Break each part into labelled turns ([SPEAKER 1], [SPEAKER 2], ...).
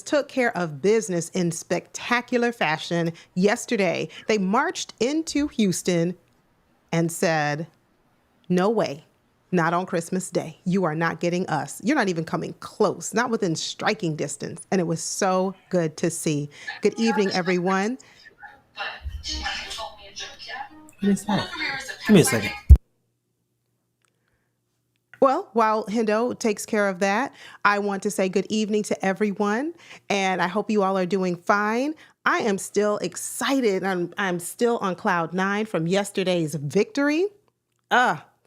[SPEAKER 1] took care of business in spectacular fashion yesterday. They marched into Houston and said, no way, not on Christmas Day. You are not getting us. You're not even coming close, not within striking distance. And it was so good to see. Good evening, everyone.
[SPEAKER 2] What is that? Give me a second.
[SPEAKER 1] Well, while Hendo takes care of that, I want to say good evening to everyone, and I hope you all are doing fine. I am still excited. I'm still on cloud nine from yesterday's victory.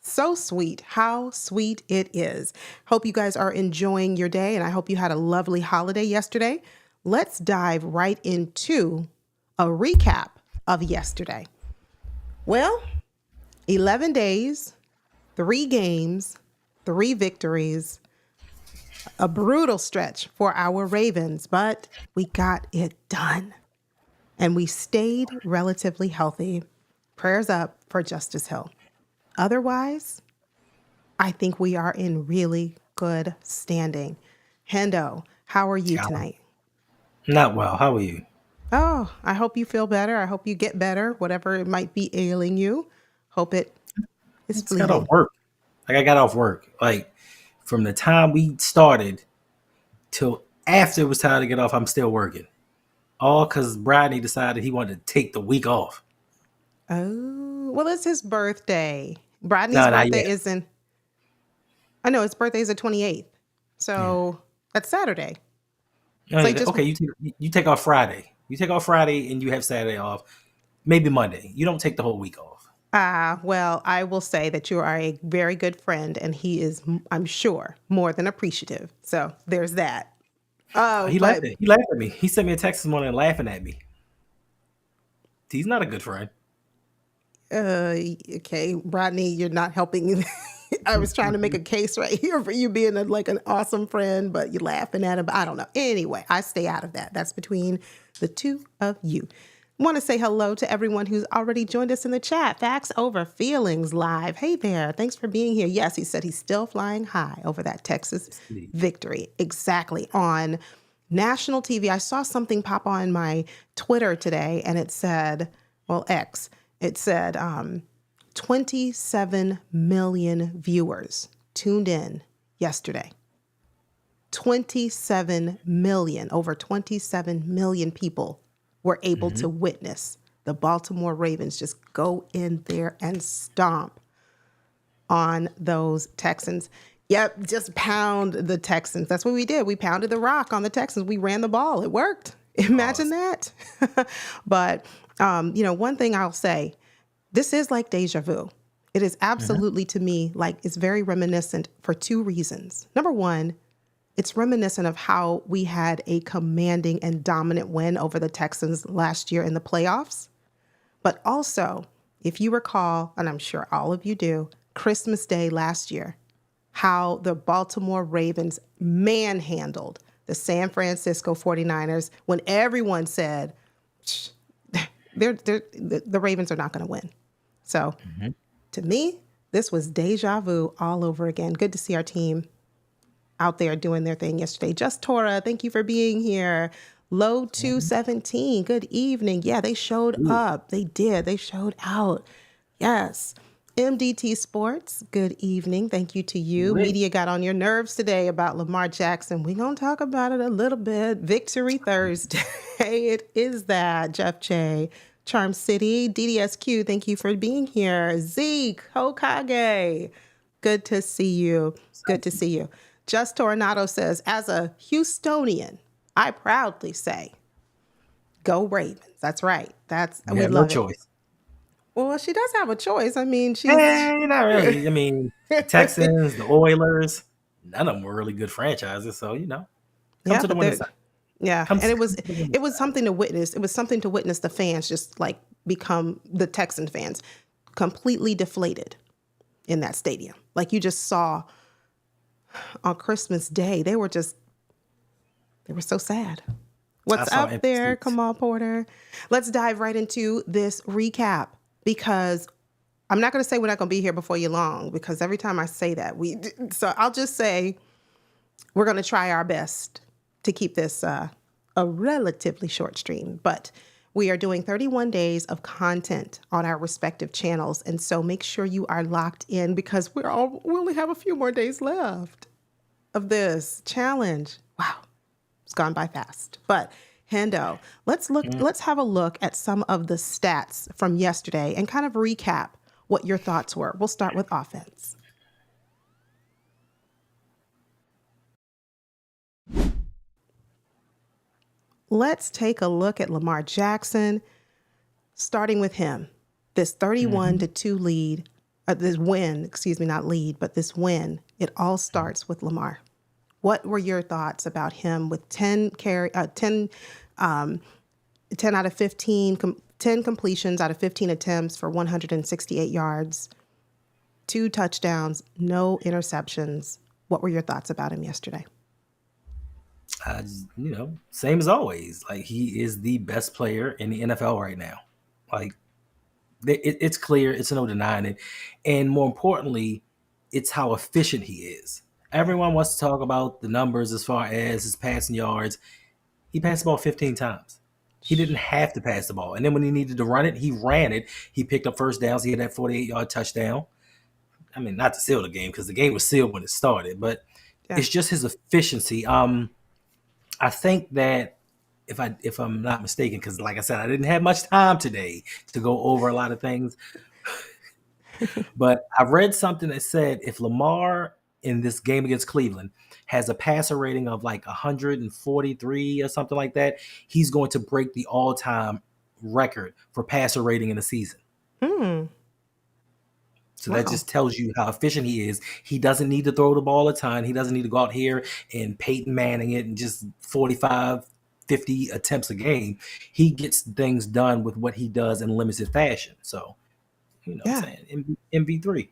[SPEAKER 1] So sweet. How sweet it is. Hope you guys are enjoying your day, and I hope you had a lovely holiday yesterday. Let's dive right into a recap of yesterday. Well, 11 days, 3 games, 3 victories, a brutal stretch for our Ravens, but we got it done. And we stayed relatively healthy. Prayers up for Justice Hill. Otherwise, I think we are in really good standing. Hendo, how are you tonight?
[SPEAKER 2] Not well. How are you?
[SPEAKER 1] Oh, I hope you feel better. I hope you get better, whatever it might be ailing you. Hope it is
[SPEAKER 2] Just got
[SPEAKER 1] fleeting.
[SPEAKER 2] off work. I got off work. From the time we started till after it was time to get off, I'm still working. All because Bradley decided he wanted to take the week off.
[SPEAKER 1] Oh, well, it's his birthday. Bradley's
[SPEAKER 2] No, not
[SPEAKER 1] birthday
[SPEAKER 2] yet.
[SPEAKER 1] isn't. I know his birthday is the 28th. So that's Saturday.
[SPEAKER 2] Okay, you take off Friday. You take off Friday and you have Saturday off. Maybe Monday. You don't take the whole week off.
[SPEAKER 1] Well, I will say that you are a very good friend, and he is, I'm sure, more than appreciative. So there's that.
[SPEAKER 2] He laughed at me. He sent me a text this morning laughing at me. He's not a good friend.
[SPEAKER 1] Okay, Rodney, you're not helping. I was trying to make a case right here for you being like an awesome friend, but you're laughing at him. I don't know. Anyway, I stay out of that. That's between the two of you. Want to say hello to everyone who's already joined us in the chat. Facts Over Feelings Live. Hey there. Thanks for being here. Yes, he said he's still flying high over that Texas victory. Exactly. On national TV, I saw something pop on my Twitter today, and it said, well, X, it said 27 million viewers tuned in yesterday. 27 million, over 27 million people were able to witness the Baltimore Ravens just go in there and stomp on those Texans. Yep, just pound the Texans. That's what we did. We pounded the rock on the Texans. We ran the ball. It worked. Imagine that. But, one thing I'll say, this is like deja vu. It is absolutely, to me, like it's very reminiscent for 2 reasons. Number one, it's reminiscent of how we had a commanding and dominant win over the Texans last year in the playoffs. But also, if you recall, and I'm sure all of you do, Christmas Day last year, how the Baltimore Ravens manhandled the San Francisco 49ers when everyone said, the Ravens are not going to win. So to me, this was deja vu all over again. Good to see our team out there doing their thing yesterday. Just Tora, thank you for being here. Low 217, good evening. Yeah, they showed up. They did. They showed out. Yes. MDT Sports, good evening. Thank you to you. Media got on your nerves today about Lamar Jackson. We're going to talk about it a little bit. Victory Thursday. It is that. Jeff J. Charm City. DDSQ, thank you for being here. Zeke, Hokage. Good to see you. Good to see you. Just Tornado says, as a Houstonian, I proudly say, go Ravens. That's right. We love
[SPEAKER 2] no
[SPEAKER 1] it.
[SPEAKER 2] choice.
[SPEAKER 1] Well, she does have a choice. I mean, she's
[SPEAKER 2] not really. I mean, Texans, the Oilers, none of them were really good franchises. So come to the winning side.
[SPEAKER 1] Yeah, and it was something to witness. It was something to witness the fans just like become the Texan fans completely deflated in that stadium. Like you just saw on Christmas Day, they were so sad. What's up there, Kamal Porter? Let's dive right into this recap because I'm not going to say we're not going to be here before you long because every time I say that, so I'll just say we're going to try our best to keep this a relatively short stream, but we are doing 31 days of content on our respective channels. And so make sure you are locked in because we only have a few more days left of this challenge. Wow, it's gone by fast. But Hendo, let's have a look at some of the stats from yesterday and kind of recap what your thoughts were. We'll start with offense. Let's take a look at Lamar Jackson, starting with him. This 31-2 lead, this win, excuse me, not lead, but this win, it all starts with Lamar. What were your thoughts about him with 10 out of 15, 10 completions out of 15 attempts for 168 yards, 2 touchdowns, no interceptions? What were your thoughts about him yesterday?
[SPEAKER 2] Same as always. Like, he is the best player in the NFL right now. Like, it's clear. It's no denying it. And more importantly, it's how efficient he is. Everyone wants to talk about the numbers as far as his passing yards. He passed the ball 15 times. He didn't have to pass the ball. And then when he needed to run it, he ran it. He picked up first downs. He had that 48-yard touchdown. I mean, not to seal the game because the game was sealed when it started, but it's just his efficiency. I think that if I'm not mistaken, because like I said, I didn't have much time today to go over a lot of things, but I read something that said if Lamar in this game against Cleveland has a passer rating of like 143 or something like that, he's going to break the all-time record for passer rating in a season. So that just tells you how efficient he is. He doesn't need to throw the ball a ton. He doesn't need to go out here and Peyton Manning it and just 45, 50 attempts a game. He gets things done with what he does in limited fashion. So, what I'm saying? MV3.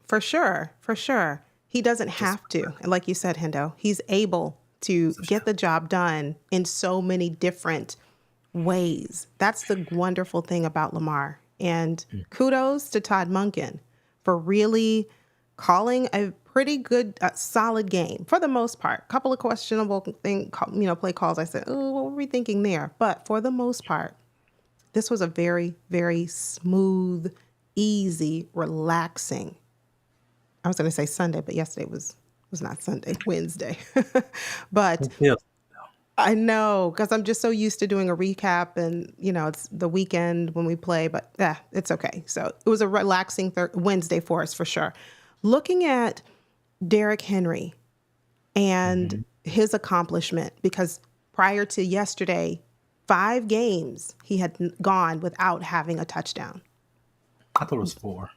[SPEAKER 1] For sure. He doesn't have to. And like you said, Hendo, he's able to get the job done in so many different ways. That's the wonderful thing about Lamar. And kudos to Todd Monken for really calling a pretty good, solid game for the most part. A couple of questionable play calls. I said, oh, what were we thinking there? But for the most part, this was a very, very smooth, easy, relaxing. I was going to say Sunday, but yesterday was not Sunday, Wednesday. But I know, because I'm just so used to doing a recap and, it's the weekend when we play, but it's okay. So it was a relaxing Wednesday for us for sure. Looking at Derrick Henry and his accomplishment, because prior to yesterday, 5 games he had gone without having a touchdown.
[SPEAKER 2] I thought it was 4.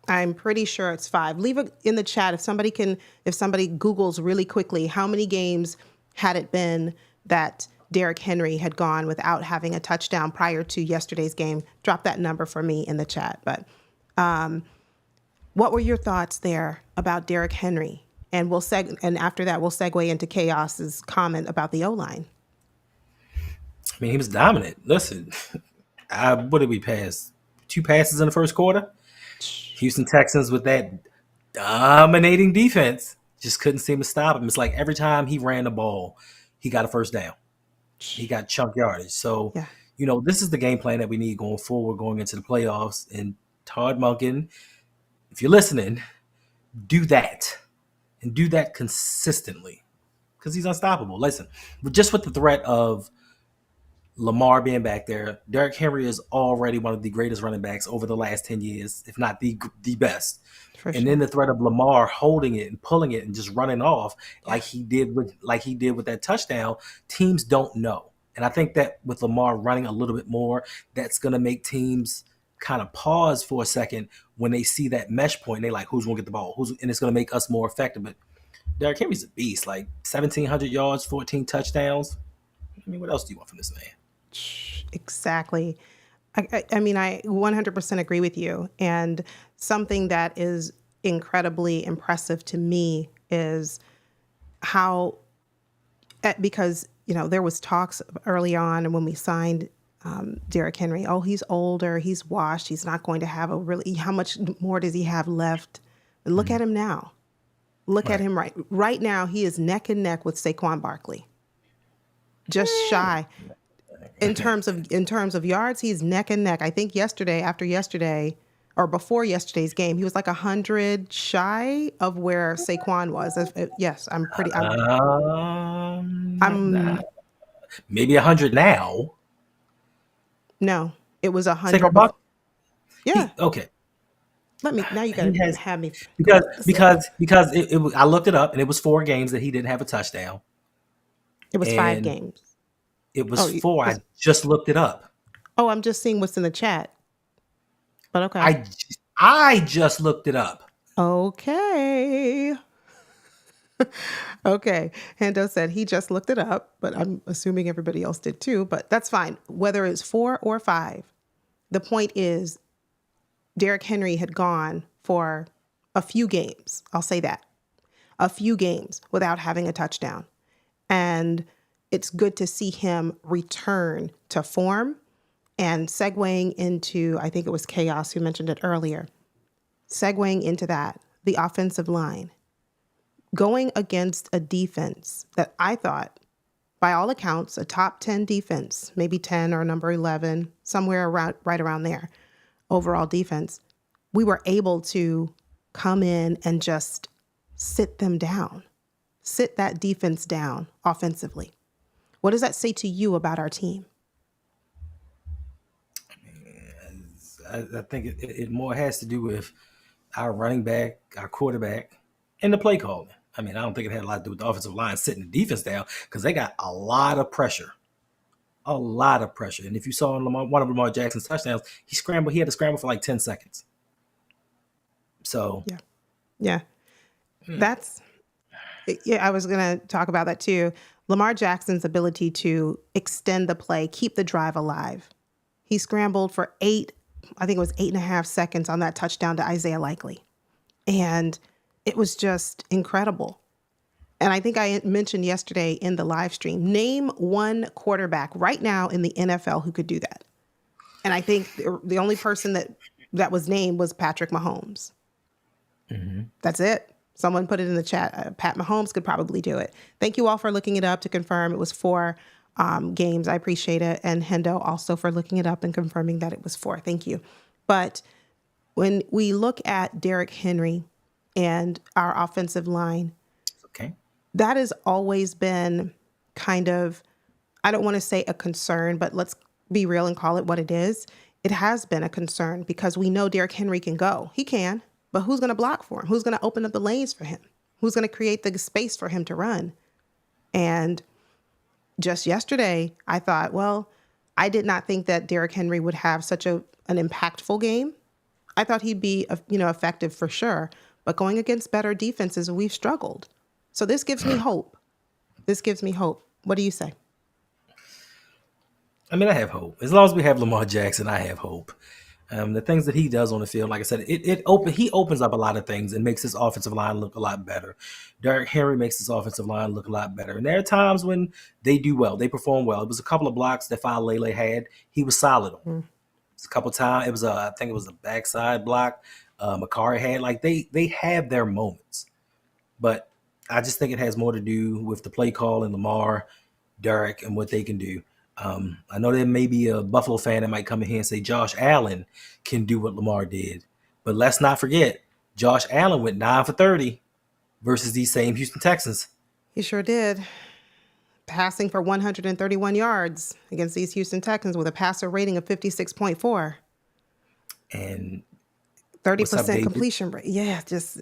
[SPEAKER 1] I'm pretty sure it's 5. Leave it in the chat if somebody Googles really quickly how many games had it been that Derrick Henry had gone without having a touchdown prior to yesterday's game. Drop that number for me in the chat. But what were your thoughts there about Derrick Henry? And after that, we'll segue into Chaos's comment about the O-line.
[SPEAKER 2] I mean, he was dominant. Listen, what did we pass? 2 passes in the first quarter? Houston Texans with that dominating defense just couldn't seem to stop him. It's like every time he ran the ball, he got a first down. He got chunk yardage. So, this is the game plan that we need going forward, going into the playoffs. And Todd Monken, if you're listening, do that. And do that consistently because he's unstoppable. Listen, just with the threat of Lamar being back there, Derrick Henry is already one of the greatest running backs over the last 10 years, if not the best. And then the threat of Lamar holding it and pulling it and just running off like he did with that touchdown, teams don't know. And I think that with Lamar running a little bit more, that's going to make teams kind of pause for a second when they see that mesh point. And they're like, who's going to get the ball? And it's going to make us more effective. But Derrick Henry's a beast, like 1,700 yards, 14 touchdowns. I mean, what else do you want from this man?
[SPEAKER 1] Exactly. I mean, I 100% agree with you. And something that is incredibly impressive to me is how, because, there was talks early on and when we signed Derrick Henry, he's older, he's washed, he's not going to have how much more does he have left? And look at him now. Look at
[SPEAKER 2] Right.
[SPEAKER 1] him right now. He is neck and neck with Saquon Barkley, just shy in terms of yards. He's neck and neck. I think after yesterday, or before yesterday's game, he was like 100 shy of where Saquon was. Yes, I'm pretty.
[SPEAKER 2] Nah,
[SPEAKER 1] I'm
[SPEAKER 2] maybe 100 now.
[SPEAKER 1] no. It was
[SPEAKER 2] Saquon
[SPEAKER 1] 100 before.
[SPEAKER 2] Barkley.
[SPEAKER 1] Yeah.
[SPEAKER 2] Okay.
[SPEAKER 1] Now you
[SPEAKER 2] He
[SPEAKER 1] gotta
[SPEAKER 2] has
[SPEAKER 1] have me go
[SPEAKER 2] because
[SPEAKER 1] back to sleep.
[SPEAKER 2] because I looked it up and it was 4 games that he didn't have a touchdown,
[SPEAKER 1] It was 5 games.
[SPEAKER 2] it was
[SPEAKER 1] Oh,
[SPEAKER 2] 4. I just looked it up.
[SPEAKER 1] I'm just seeing what's in the chat. But okay.
[SPEAKER 2] I just looked it up.
[SPEAKER 1] Okay. Okay. Hendo said he just looked it up, but I'm assuming everybody else did too. But that's fine. Whether it's 4 or 5, the point is Derrick Henry had gone for a few games. I'll say that. A few games without having a touchdown. And it's good to see him return to form and segueing into, I think it was Chaos who mentioned it earlier, segueing into that, the offensive line, going against a defense that I thought, by all accounts, a top 10 defense, maybe 10 or number 11, somewhere around right around there, overall defense. We were able to come in and just sit them down, sit that defense down offensively. What does that say to you about our team?
[SPEAKER 2] I think it more has to do with our running back, our quarterback, and the play calling. I mean, I don't think it had a lot to do with the offensive line sitting the defense down because they got a lot of pressure. A lot of pressure. And if you saw in one of Lamar Jackson's touchdowns, he had to scramble for like 10 seconds. So,
[SPEAKER 1] Yeah. I was going to talk about that too. Lamar Jackson's ability to extend the play, keep the drive alive. He scrambled for 8.5 seconds on that touchdown to Isaiah Likely. And it was just incredible. And I think I mentioned yesterday in the live stream, name one quarterback right now in the NFL who could do that. And I think the only person that was named was Patrick Mahomes.
[SPEAKER 2] mm-hmm.
[SPEAKER 1] That's it. Someone put it in the chat. Pat Mahomes could probably do it. Thank you all for looking it up to confirm it was 4 games. I appreciate it. And Hendo also for looking it up and confirming that it was 4. Thank you. But when we look at Derrick Henry and our offensive line,
[SPEAKER 2] Okay.
[SPEAKER 1] that has always been kind of, I don't want to say a concern, but let's be real and call it what it is. It has been a concern because we know Derrick Henry can go. He can, but who's going to block for him? Who's going to open up the lanes for him? Who's going to create the space for him to run? And just yesterday, I thought, well, I did not think that Derrick Henry would have such an impactful game. I thought he'd be, effective for sure. But going against better defenses, we've struggled. So this gives me hope. What do you say?
[SPEAKER 2] I mean, I have hope. As long as we have Lamar Jackson, I have hope. The things that he does on the field, like I said, he opens up a lot of things and makes his offensive line look a lot better. Derrick Henry makes his offensive line look a lot better. And there are times when they do well, they perform well. It was a couple of blocks that Lele had. He was solid on. It was a couple of times. I think it was a backside block. Makari had they have their moments, but I just think it has more to do with the play call and Lamar, Derrick, and what they can do. I know there may be a Buffalo fan that might come in here and say Josh Allen can do what Lamar did. But let's not forget, Josh Allen went 9 for 30 versus these same Houston Texans.
[SPEAKER 1] He sure did. Passing for 131 yards against these Houston Texans with a passer rating of 56.4.
[SPEAKER 2] And
[SPEAKER 1] 30% completion rate. Yeah, just...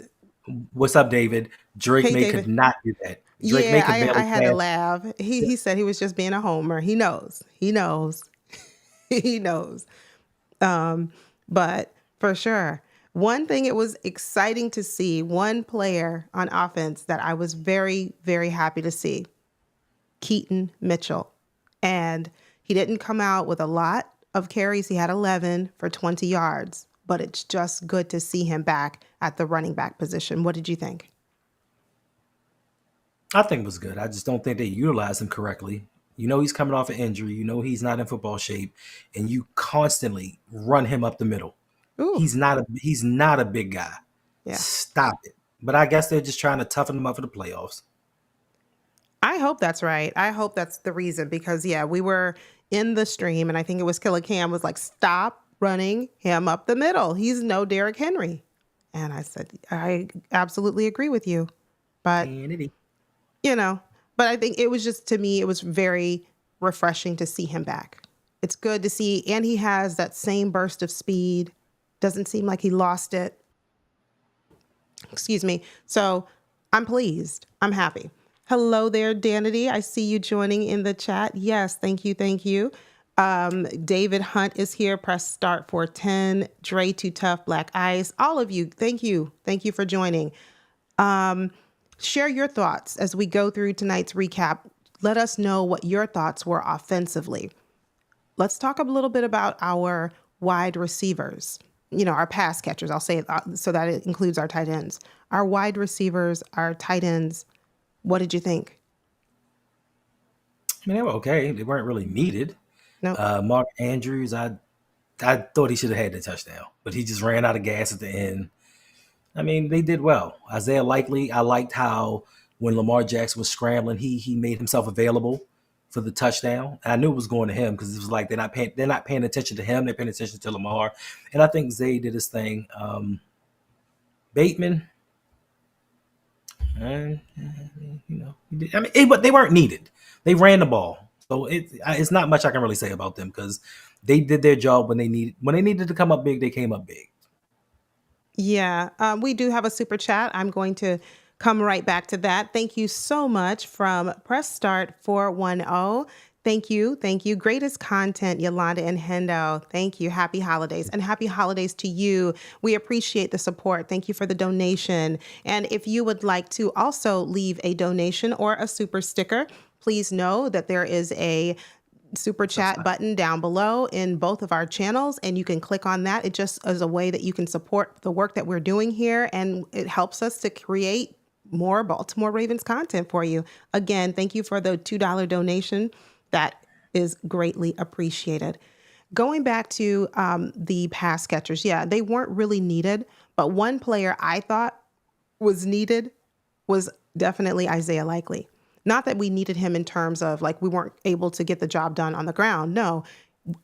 [SPEAKER 2] What's up, David? Drake
[SPEAKER 1] Hey,
[SPEAKER 2] May
[SPEAKER 1] David.
[SPEAKER 2] Could not do that. Drake
[SPEAKER 1] Yeah,
[SPEAKER 2] May could barely
[SPEAKER 1] I had to
[SPEAKER 2] pass.
[SPEAKER 1] laugh. He said he was just being a homer. He knows. He knows. But for sure, one thing it was exciting to see, one player on offense that I was very, very happy to see, Keaton Mitchell. And he didn't come out with a lot of carries. He had 11 for 20 yards. But it's just good to see him back at the running back position. What did you think?
[SPEAKER 2] I think it was good. I just don't think they utilized him correctly. You know he's coming off an injury. You know he's not in football shape, and you constantly run him up the middle.
[SPEAKER 1] Ooh.
[SPEAKER 2] He's not a big guy.
[SPEAKER 1] Yeah.
[SPEAKER 2] Stop it. But I guess they're just trying to toughen them up for the playoffs.
[SPEAKER 1] I hope that's right. I hope that's the reason because yeah, we were in the stream and I think it was Killer Cam was like, stop running him up the middle. He's no Derrick Henry. And I said, I absolutely agree with you. But,
[SPEAKER 2] Kennedy.
[SPEAKER 1] you know, but I think it was just, to me, it was very refreshing to see him back. It's good to see. And he has that same burst of speed. Doesn't seem like he lost it. Excuse me. So I'm pleased. I'm happy. Hello there, Danity. I see you joining in the chat. Yes, thank you, thank you. David Hunt is here. Press start for 10. Dre Too Tough, Black Ice. All of you, thank you. Thank you for joining. Share your thoughts as we go through tonight's recap. Let us know what your thoughts were offensively. Let's talk a little bit about our wide receivers. You know, our pass catchers, I'll say it so that it includes our tight ends. Our wide receivers, our tight ends. What did you think?
[SPEAKER 2] I mean, they were okay. They weren't really needed.
[SPEAKER 1] No.
[SPEAKER 2] Mark Andrews, I thought he should have had the touchdown, but he just ran out of gas at the end. I mean, they did well. Isaiah Likely, I liked how when Lamar Jackson was scrambling, he made himself available for the touchdown. I knew it was going to him because it was like they're not paying attention to him. They're paying attention to Lamar, and I think Zay did his thing. Bateman, and but they weren't needed. They ran the ball, so it's not much I can really say about them because they did their job when they needed to come up big. They came up big.
[SPEAKER 1] Yeah, we do have a super chat. I'm going to come right back to that. Thank you so much from Press Start 410. Thank you. Thank you. Greatest content, Yolanda and Hendo. Thank you. Happy holidays and happy holidays to you. We appreciate the support. Thank you for the donation. And if you would like to also leave a donation or a super sticker, please know that there is a super chat button down below in both of our channels, and you can click on that. It just is a way that you can support the work that we're doing here, and it helps us to create more Baltimore Ravens content for you. Again, thank you for the $2 donation. That is greatly appreciated. Going back to the pass catchers, yeah, they weren't really needed, but one player I thought was needed was definitely Isaiah Likely. Not that we needed him in terms of like we weren't able to get the job done on the ground. No,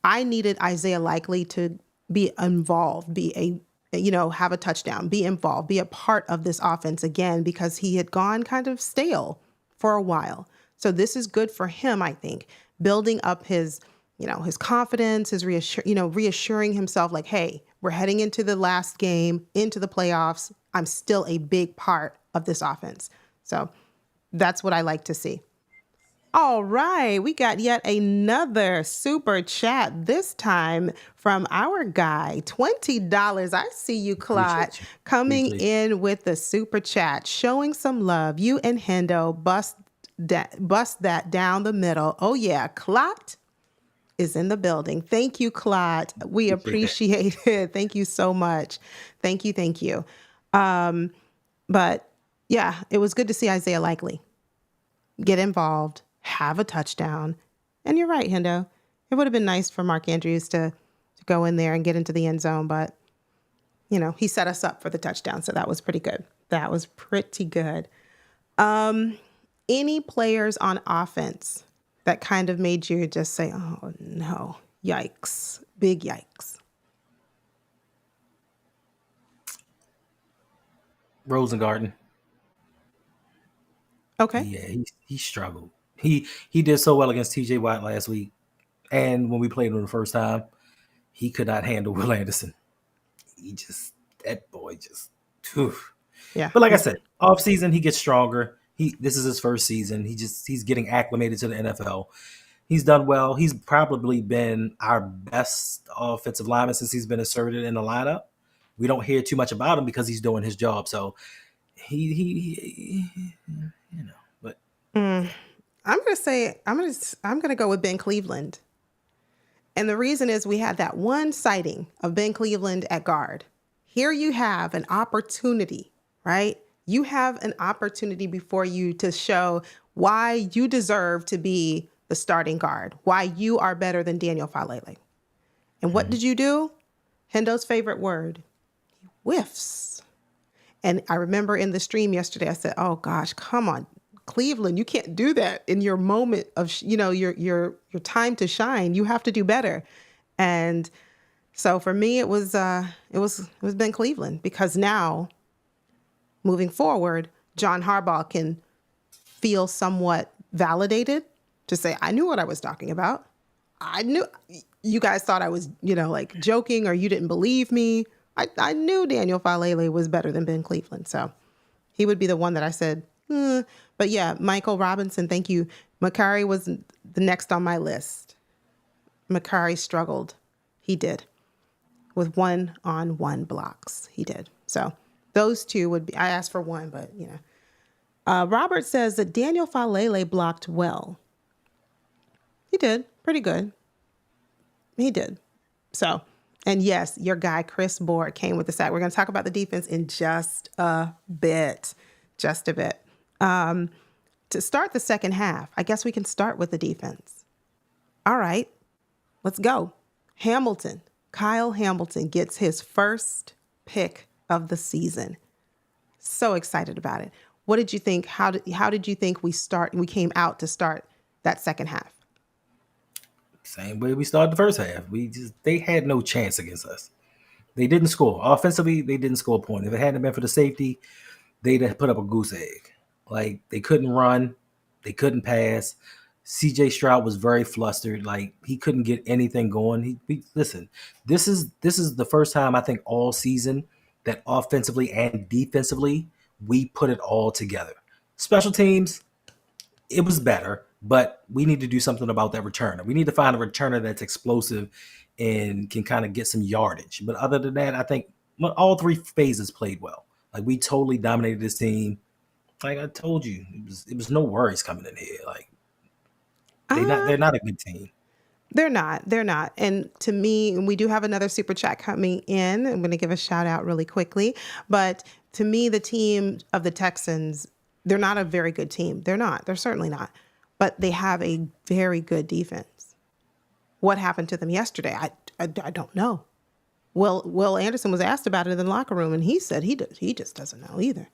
[SPEAKER 1] I needed Isaiah Likely to be involved, have a touchdown, be involved, be a part of this offense again, because he had gone kind of stale for a while. So this is good for him, I think, building up his confidence, his reassuring himself like, hey, we're heading into the last game, into the playoffs. I'm still a big part of this offense. So that's what I like to see. All right, we got yet another super chat, this time from our guy, $20. I see you, Claude, coming in with the super chat, showing some love. You and Hendo bust that down the middle. Oh yeah, Claude is in the building. Thank you, Claude. We appreciate it. Thank you so much. Thank you. But yeah, it was good to see Isaiah Likely get involved, have a touchdown. And you're right, Hendo. It would have been nice for Mark Andrews to go in there and get into the end zone, but he set us up for the touchdown, so that was pretty good. Any players on offense that kind of made you just say, oh no, yikes, big yikes?
[SPEAKER 2] Rosengarten.
[SPEAKER 1] Okay.
[SPEAKER 2] Yeah, he struggled. He did so well against TJ Watt last week. And when we played him the first time, he could not handle Will Anderson. That boy just, whew.
[SPEAKER 1] Yeah.
[SPEAKER 2] But like I said, off season, he gets stronger. This is his first season. He's getting acclimated to the NFL. He's done well. He's probably been our best offensive lineman since he's been inserted in the lineup. We don't hear too much about him because he's doing his job. So but
[SPEAKER 1] I'm gonna go with Ben Cleveland. And the reason is we had that one sighting of Ben Cleveland at guard. Here you have an opportunity, right? You have an opportunity before you to show why you deserve to be the starting guard, why you are better than Daniel Falele. And what did you do? Hendo's favorite word, he whiffs. And I remember in the stream yesterday, I said, "Oh gosh, come on, Cleveland, you can't do that in your moment of your time to shine. You have to do better." And so for me, it was been Cleveland, because now moving forward, John Harbaugh can feel somewhat validated to say, "I knew what I was talking about. I knew you guys thought I was, like joking, or you didn't believe me. I knew Daniel Falele was better than Ben Cleveland." So he would be the one that I said, But yeah, Michael Robinson, thank you. Makari was the next on my list. Makari struggled. He did. With one-on-one blocks. He did. So those two would be, I asked for one, but Robert says that Daniel Falele blocked well. He did. Pretty good. He did. So, and yes, your guy, Chris Board, came with the sack. We're going to talk about the defense in just a bit. Just a bit. To start the second half, I guess we can start with the defense. All right, let's go. Kyle Hamilton gets his first pick of the season. So excited about it. What did you think? How did you think we came out to start that second half?
[SPEAKER 2] Same way we started the first half. They had no chance against us. They didn't score. Offensively, they didn't score a point. If it hadn't been for the safety, they'd have put up a goose egg. Like, they couldn't run. They couldn't pass. CJ Stroud was very flustered. Like, he couldn't get anything going. Listen, this is the first time, I think, all season that offensively and defensively we put it all together. Special teams, it was better, but we need to do something about that returner. We need to find a returner that's explosive and can kind of get some yardage. But other than that, I think all three phases played well. Like, we totally dominated this team. Like I told you, it was no worries coming in here. Like, they're not a good team.
[SPEAKER 1] They're not. And to me, we do have another super chat coming in. I'm going to give a shout out really quickly. But to me, the team of the Texans, they're not a very good team. They're not. They're certainly not. But they have a very good defense. What happened to them yesterday? I don't know. Will Anderson was asked about it in the locker room, and he said he just doesn't know either.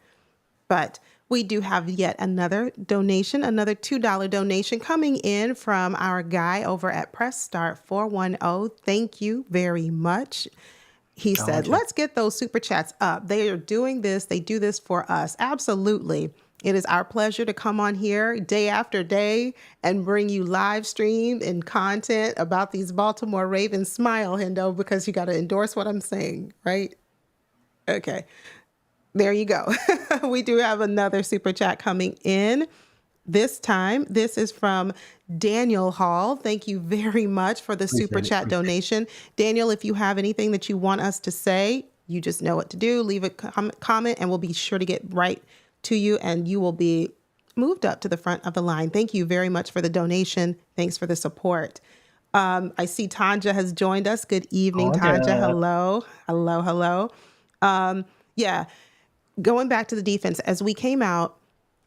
[SPEAKER 1] But we do have yet another donation, another $2 donation coming in from our guy over at Press Start 410. Thank you very much. He said, let's get those super chats up. They are doing this. They do this for us. Absolutely. It is our pleasure to come on here day after day and bring you live stream and content about these Baltimore Ravens. Smile, Hendo, because you got to endorse what I'm saying, right? Okay. There you go. We do have another super chat coming in. This time, this is from Daniel Hall. Thank you very much for the super chat donation. Daniel, if you have anything that you want us to say, you just know what to do. Leave a comment and we'll be sure to get right to you, and you will be moved up to the front of the line. Thank you very much for the donation. Thanks for the support. I see Tanja has joined us. Good evening, Tanja. Hello. Yeah. Going back to the defense, as we came out,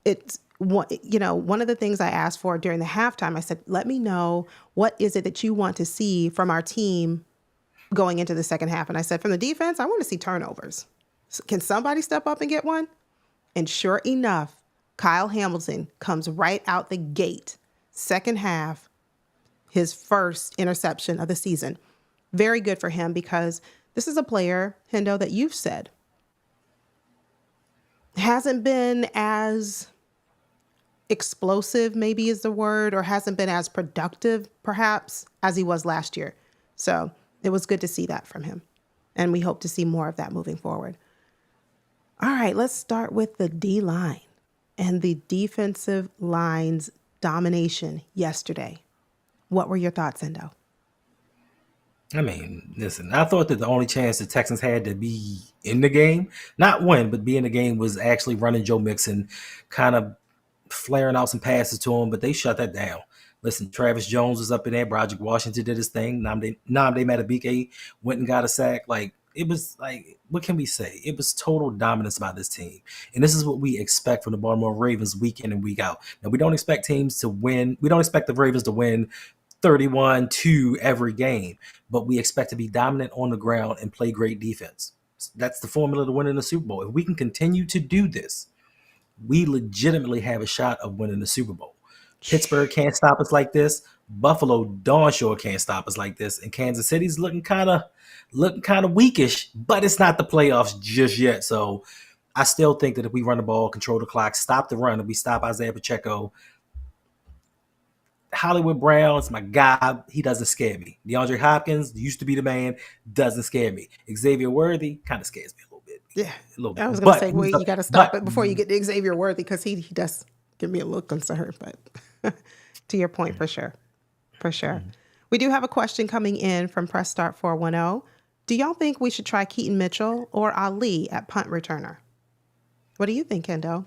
[SPEAKER 1] it's one of the things I asked for during the halftime. I said, let me know, what is it that you want to see from our team going into the second half? And I said, from the defense, I want to see turnovers. Can somebody step up and get one? And sure enough, Kyle Hamilton comes right out the gate. Second half, his first interception of the season. Very good for him, because this is a player, Hendo, that you've said hasn't been as explosive, maybe is the word, or hasn't been as productive, perhaps, as he was last year. So it was good to see that from him. And we hope to see more of that moving forward. All right, let's start with the D-line and the defensive line's domination yesterday. What were your thoughts, Hendo?
[SPEAKER 2] I mean, listen, I thought that the only chance the Texans had to be in the game, not win, but be in the game, was actually running Joe Mixon, kind of flaring out some passes to him, but they shut that down. Listen, Travis Jones was up in there. Broderick Washington did his thing. Namde Matabike went and got a sack. Like, it was like, what can we say? It was total dominance by this team. And this is what we expect from the Baltimore Ravens week in and week out. Now, we don't expect teams to win. We don't expect the Ravens to win 31-2 every game, but we expect to be dominant on the ground and play great defense. That's the formula to winning the Super Bowl. If we can continue to do this, we legitimately have a shot of winning the Super Bowl. Pittsburgh can't stop us like this. Buffalo darn sure can't stop us like this. And Kansas City's looking kind of weakish, but it's not the playoffs just yet. So I still think that if we run the ball, control the clock, stop the run, if we stop Isaiah Pacheco, Hollywood Brown's my guy. He doesn't scare me. DeAndre Hopkins used to be the man, doesn't scare me. Xavier Worthy kind of scares me a little bit.
[SPEAKER 1] Yeah.
[SPEAKER 2] A little bit.
[SPEAKER 1] I was going to say,
[SPEAKER 2] But
[SPEAKER 1] you got to stop it before you get to Xavier Worthy, because he does give me a little concern. But to your point, for sure. For sure. We do have a question coming in from Press Start 410. Do y'all think we should try Keaton Mitchell or Ali at punt returner? What do you think, Hendo?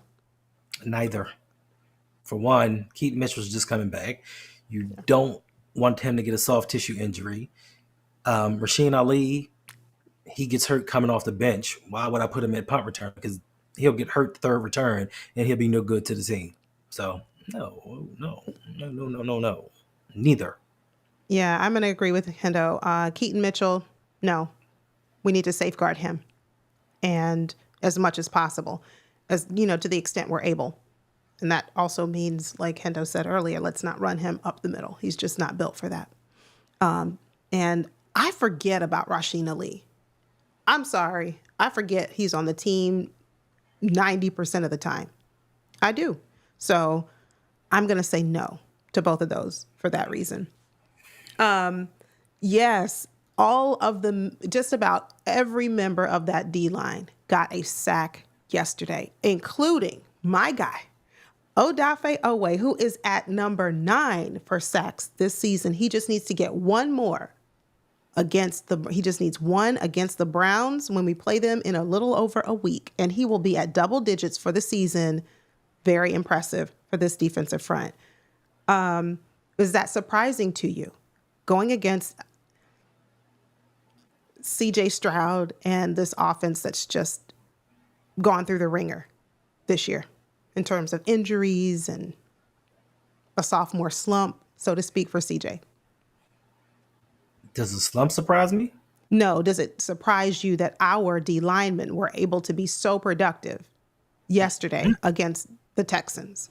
[SPEAKER 2] Neither. For one, Keaton Mitchell's just coming back. You don't want him to get a soft tissue injury. Rasheen Ali, he gets hurt coming off the bench. Why would I put him at punt return? Because he'll get hurt third return and he'll be no good to the team. So no. Neither.
[SPEAKER 1] Yeah, I'm going to agree with Hendo. Keaton Mitchell, no. We need to safeguard him, and as much as possible, as to the extent we're able. And that also means, like Hendo said earlier, let's not run him up the middle. He's just not built for that. And I forget about Rasheen Ali. I'm sorry. I forget he's on the team 90% of the time. I do. So I'm going to say no to both of those for that reason. Yes, all of them, just about every member of that D-line got a sack yesterday, including my guy, Odafe Owe, who is at number 9 for sacks this season. He just needs to get one more he just needs one against the Browns when we play them in a little over a week, and he will be at double digits for the season. Very impressive for this defensive front. Is that surprising to you? Going against CJ Stroud and this offense that's just gone through the ringer this year in terms of injuries and a sophomore slump, so to speak, for CJ.
[SPEAKER 2] Does the slump surprise me?
[SPEAKER 1] No. Does it surprise you that our D linemen were able to be so productive yesterday against the Texans?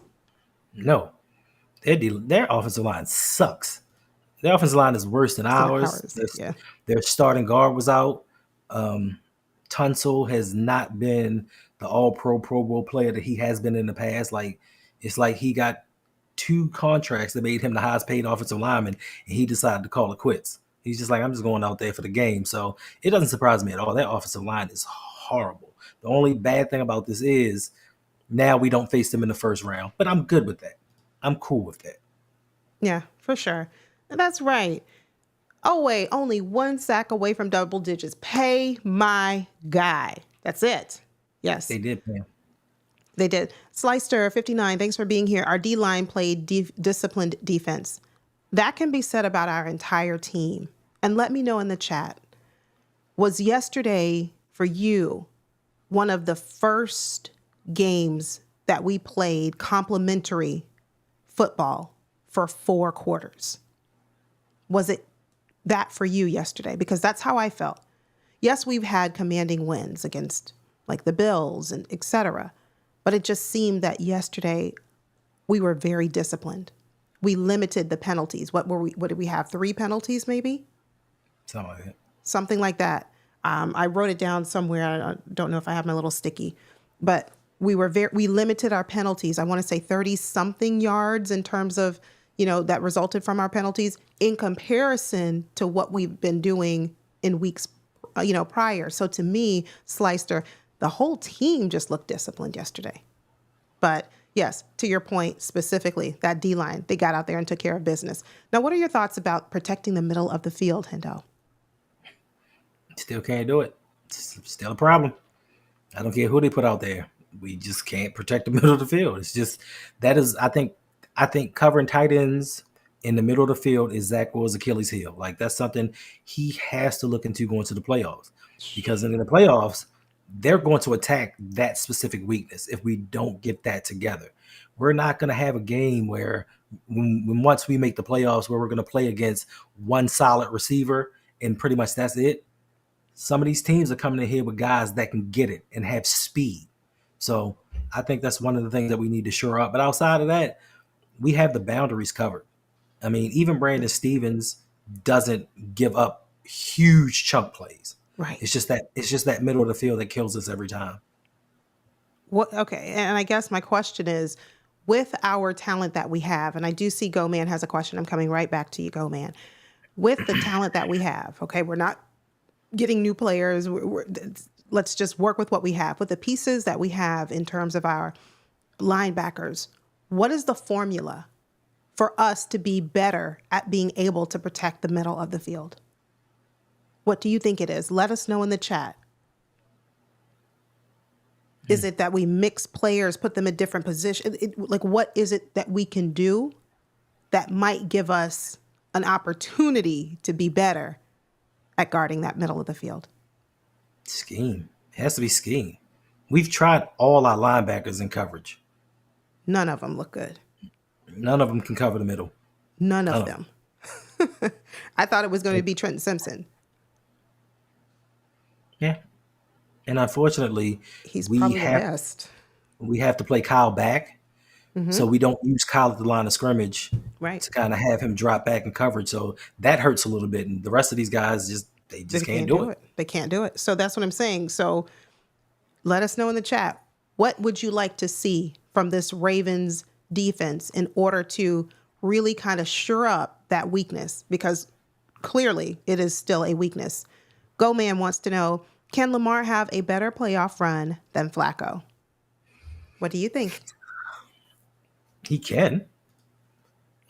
[SPEAKER 2] No. Their offensive line sucks. Their offensive line is worse than ours.
[SPEAKER 1] Yeah.
[SPEAKER 2] Their starting guard was out. Tunsil has not been the all-pro Pro Bowl player that he has been in the past. It's like he got 2 contracts that made him the highest paid offensive lineman, and he decided to call it quits. He's just like, I'm just going out there for the game. So it doesn't surprise me at all. That offensive line is horrible. The only bad thing about this is now we don't face them in the first round, but I'm good with that. I'm cool with that.
[SPEAKER 1] Yeah, for sure. That's right. Oh, wait, only 1 sack away from double digits. Pay my guy. That's it. Yes.
[SPEAKER 2] They did, man.
[SPEAKER 1] They did. Slicer 59, thanks for being here. Our D-line played disciplined defense. That can be said about our entire team. And let me know in the chat, was yesterday for you one of the first games that we played complimentary football for 4 quarters? Was it that for you yesterday? Because that's how I felt. Yes, we've had commanding wins against like the Bills and et cetera, but it just seemed that yesterday we were very disciplined. We limited the penalties. What did we have? 3 penalties, maybe? Something like that. I wrote it down somewhere. I don't know if I have my little sticky, but we limited our penalties. I want to say 30 something yards in terms of, that resulted from our penalties in comparison to what we've been doing in weeks, prior. So to me, Slicer, the whole team just looked disciplined yesterday. But yes, to your point specifically, that D-line, they got out there and took care of business. Now, what are your thoughts about protecting the middle of the field, Hendo?
[SPEAKER 2] Still can't do it. It's still a problem. I don't care who they put out there. We just can't protect the middle of the field. It's just, I think covering tight ends in the middle of the field is Zach Wills' Achilles heel. Like, that's something he has to look into going to the playoffs, because in the playoffs, they're going to attack that specific weakness if we don't get that together. We're not going to have a game where once we make the playoffs where we're going to play against one solid receiver and pretty much that's it. some of these teams are coming in here with guys that can get it and have speed. So I think that's one of the things that we need to shore up. But outside of that, we have the boundaries covered. I mean, even Brandon Stevens doesn't give up huge chunk plays.
[SPEAKER 1] Right.
[SPEAKER 2] It's just that middle of the field that kills us every time.
[SPEAKER 1] Okay, and I guess my question is, with our talent that we have, and I do see Go Man has a question. I'm coming right back to you, Go Man. With the talent that we have, okay, we're not getting new players. Let's just work with what we have. With the pieces that we have in terms of our linebackers, what is the formula for us to be better at being able to protect the middle of the field? What do you think it is? Let us know in the chat. Is it that we mix players, put them in different positions? Like, what is it that we can do that might give us an opportunity to be better at guarding that middle of the field?
[SPEAKER 2] Scheme. It has to be scheme. We've tried all our linebackers in coverage.
[SPEAKER 1] None of them look good.
[SPEAKER 2] None of them can cover the middle.
[SPEAKER 1] None of them. I thought it was going to be Trenton Simpson.
[SPEAKER 2] Yeah. And unfortunately,
[SPEAKER 1] He's probably the best.
[SPEAKER 2] We have to play Kyle back. So we don't use Kyle at the line of scrimmage to kind of have him drop back in coverage. So that hurts a little bit. And the rest of these guys just can't do it.
[SPEAKER 1] They can't do it. So that's what I'm saying. So let us know in the chat, what would you like to see from this Ravens defense in order to really kind of shore up that weakness? Because clearly it is still a weakness. Go Man wants to know, can Lamar have a better playoff run than Flacco? What do you think?
[SPEAKER 2] He can.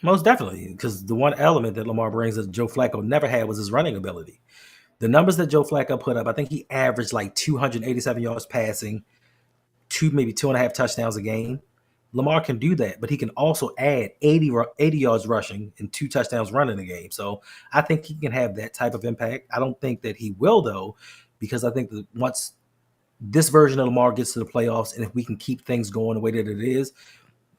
[SPEAKER 2] Most definitely. Because the one element that Lamar brings that Joe Flacco never had was his running ability. The numbers that Joe Flacco put up, I think he averaged like 287 yards passing, maybe 2.5 touchdowns a game. Lamar can do that, but he can also add 80 yards rushing and 2 touchdowns running a game. So I think he can have that type of impact. I don't think that he will, though, because I think that once this version of Lamar gets to the playoffs, and if we can keep things going the way that it is,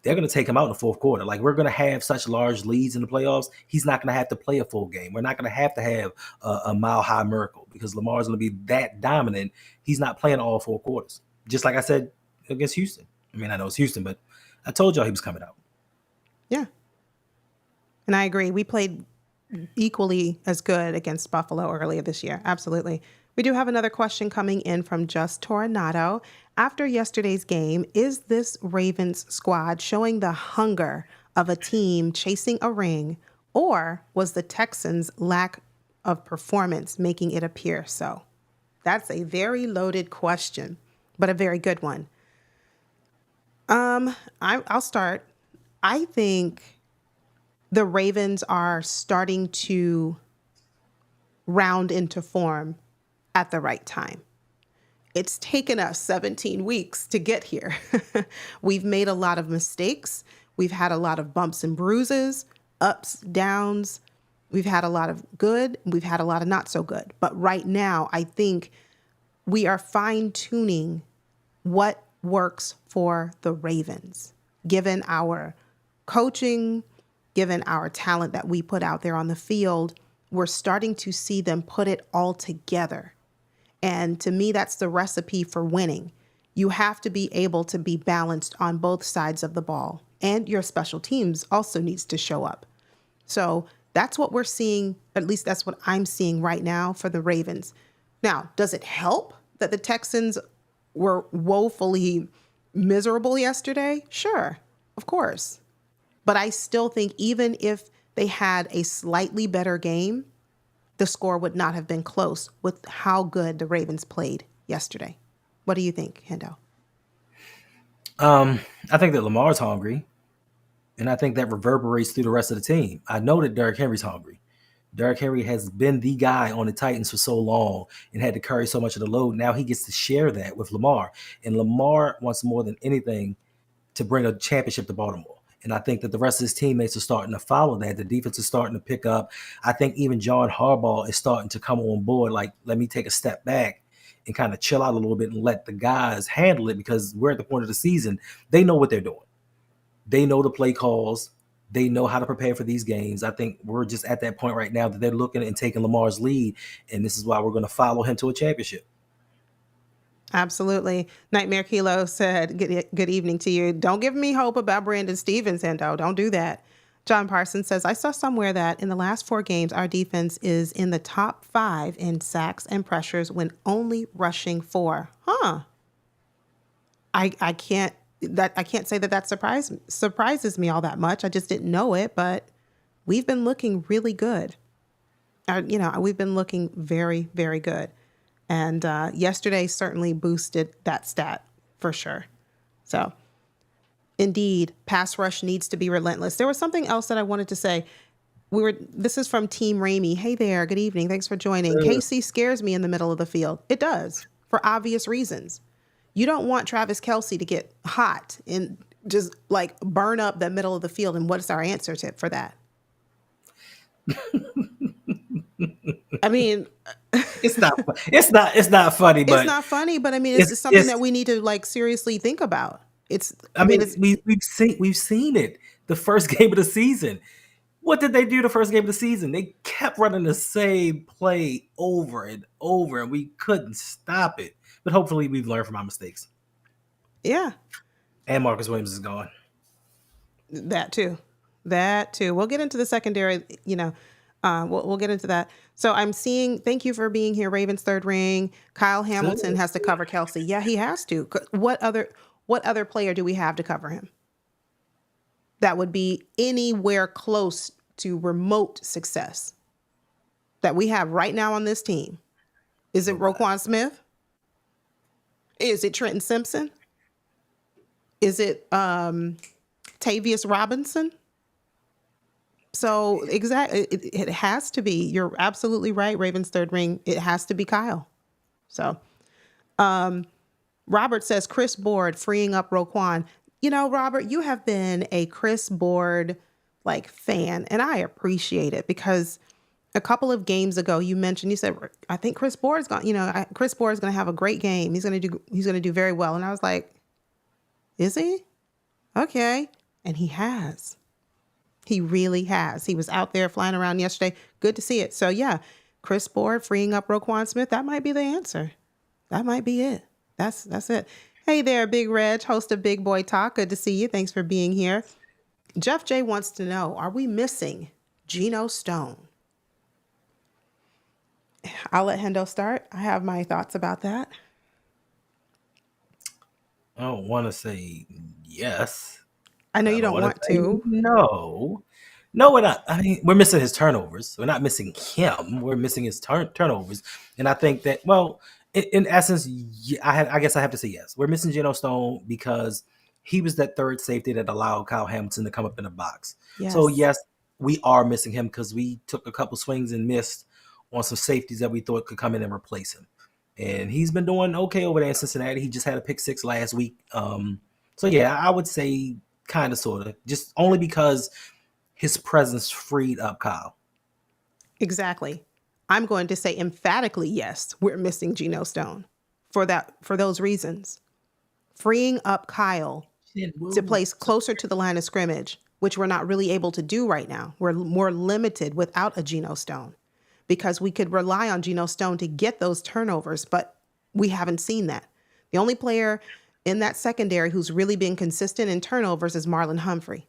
[SPEAKER 2] they're going to take him out in the fourth quarter. Like, we're going to have such large leads in the playoffs. He's not going to have to play a full game. We're not going to have a mile-high miracle because Lamar's going to be that dominant. He's not playing all 4 quarters. Just like I said against Houston. I mean, I know it's Houston, but I told y'all he was coming out.
[SPEAKER 1] Yeah. And I agree. We played equally as good against Buffalo earlier this year. Absolutely. We do have another question coming in from Just Tornado. After yesterday's game, is this Ravens squad showing the hunger of a team chasing a ring, or was the Texans' lack of performance making it appear so? That's a very loaded question, but a very good one. I'll start. I think the Ravens are starting to round into form at the right time. It's taken us 17 weeks to get here. We've made a lot of mistakes. We've had a lot of bumps and bruises, ups, downs. We've had a lot of good. We've had a lot of not so good. But right now, I think we are fine-tuning what works for the Ravens, given our coaching, given our talent that we put out there on the field. We're starting to see them put it all together. And to me, that's the recipe for winning. You have to be able to be balanced on both sides of the ball. And your special teams also needs to show up. So that's what we're seeing. At least that's what I'm seeing right now for the Ravens. Now, does it help that the Texans were woefully miserable yesterday? Sure, of course. But I still think even if they had a slightly better game, the score would not have been close with how good the Ravens played yesterday. What do you think, Hendo?
[SPEAKER 2] I think that Lamar's hungry, and I think that reverberates through the rest of the team. I know that Derrick Henry's hungry. Derrick Henry has been the guy on the Titans for so long and had to carry so much of the load. Now he gets to share that with Lamar. And Lamar wants more than anything to bring a championship to Baltimore. And I think that the rest of his teammates are starting to follow that. The defense is starting to pick up. I think even John Harbaugh is starting to come on board. Like, let me take a step back and kind of chill out a little bit and let the guys handle it, because we're at the point of the season. They know what they're doing. They know the play calls. They know how to prepare for these games. I think we're just at that point right now that they're looking and taking Lamar's lead, and this is why we're going to follow him to a championship.
[SPEAKER 1] Absolutely. Nightmare Kilo said, good evening to you. Don't give me hope about Brandon Stevens, Hendo. Don't do that. John Parsons says, I saw somewhere that in the last 4 games, our defense is in the top 5 in sacks and pressures when only rushing 4. Huh. I can't say that surprises me all that much. I just didn't know it, but we've been looking really good. We've been looking very, very good. And yesterday certainly boosted that stat for sure. So indeed, pass rush needs to be relentless. There was something else that I wanted to say. This is from Team Ramey. Hey there, good evening. Thanks for joining. KC scares me in the middle of the field. It does, for obvious reasons. You don't want Travis Kelce to get hot and just like burn up the middle of the field. And what's our answer for that? I mean,
[SPEAKER 2] it's not funny, but
[SPEAKER 1] it's not funny, but I mean, it's something that we need to like seriously think about.
[SPEAKER 2] We've seen it the first game of the season. What did they do the first game of the season? They kept running the same play over and over, and we couldn't stop it. But hopefully we've learned from our mistakes.
[SPEAKER 1] Yeah.
[SPEAKER 2] And Marcus Williams is gone.
[SPEAKER 1] That too. We'll get into the secondary, we'll get into that. So I'm seeing, thank you for being here, Ravens third ring. Kyle Hamilton has to cover Kelce. Yeah, he has to. What other player do we have to cover him that would be anywhere close to remote success that we have right now on this team? Is it Roquan Smith? Is it Trenton Simpson? Is it Tavius Robinson? So exactly, it has to be. You're absolutely right, Ravens third ring. It has to be Kyle. So Robert says Chris Board freeing up Roquan. Robert, you have been a Chris Board fan, and I appreciate it because a couple of games ago you said, I think Chris Board's going to have a great game. He's going to do very well. And I was like, is he? Okay. And he has. He really has. He was out there flying around yesterday. Good to see it. So yeah, Chris Board freeing up Roquan Smith. That might be the answer. That might be it. That's it. Hey there, Big Reg, host of Big Boy Talk. Good to see you. Thanks for being here. Jeff J wants to know, are we missing Gino Stone? I'll let Hendo start. I have my thoughts about that.
[SPEAKER 2] I don't want to say yes.
[SPEAKER 1] I know you don't want to.
[SPEAKER 2] No, we're not. I mean, we're missing his turnovers. We're not missing him. We're missing his turnovers. And I think that, in essence, I guess I have to say yes. We're missing Gino Stone because he was that third safety that allowed Kyle Hamilton to come up in the box.
[SPEAKER 1] Yes.
[SPEAKER 2] So yes, we are missing him because we took a couple swings and missed on some safeties that we thought could come in and replace him. And he's been doing okay over there in Cincinnati. He just had a pick 6 last week. So yeah, I would say kind of, sort of, just only because his presence freed up Kyle.
[SPEAKER 1] Exactly. I'm going to say emphatically, yes, we're missing Gino Stone for those reasons. Freeing up Kyle to place closer to the line of scrimmage, which we're not really able to do right now. We're more limited without a Gino Stone because we could rely on Gino Stone to get those turnovers, but we haven't seen that. The only player in that secondary who's really been consistent in turnovers is Marlon Humphrey.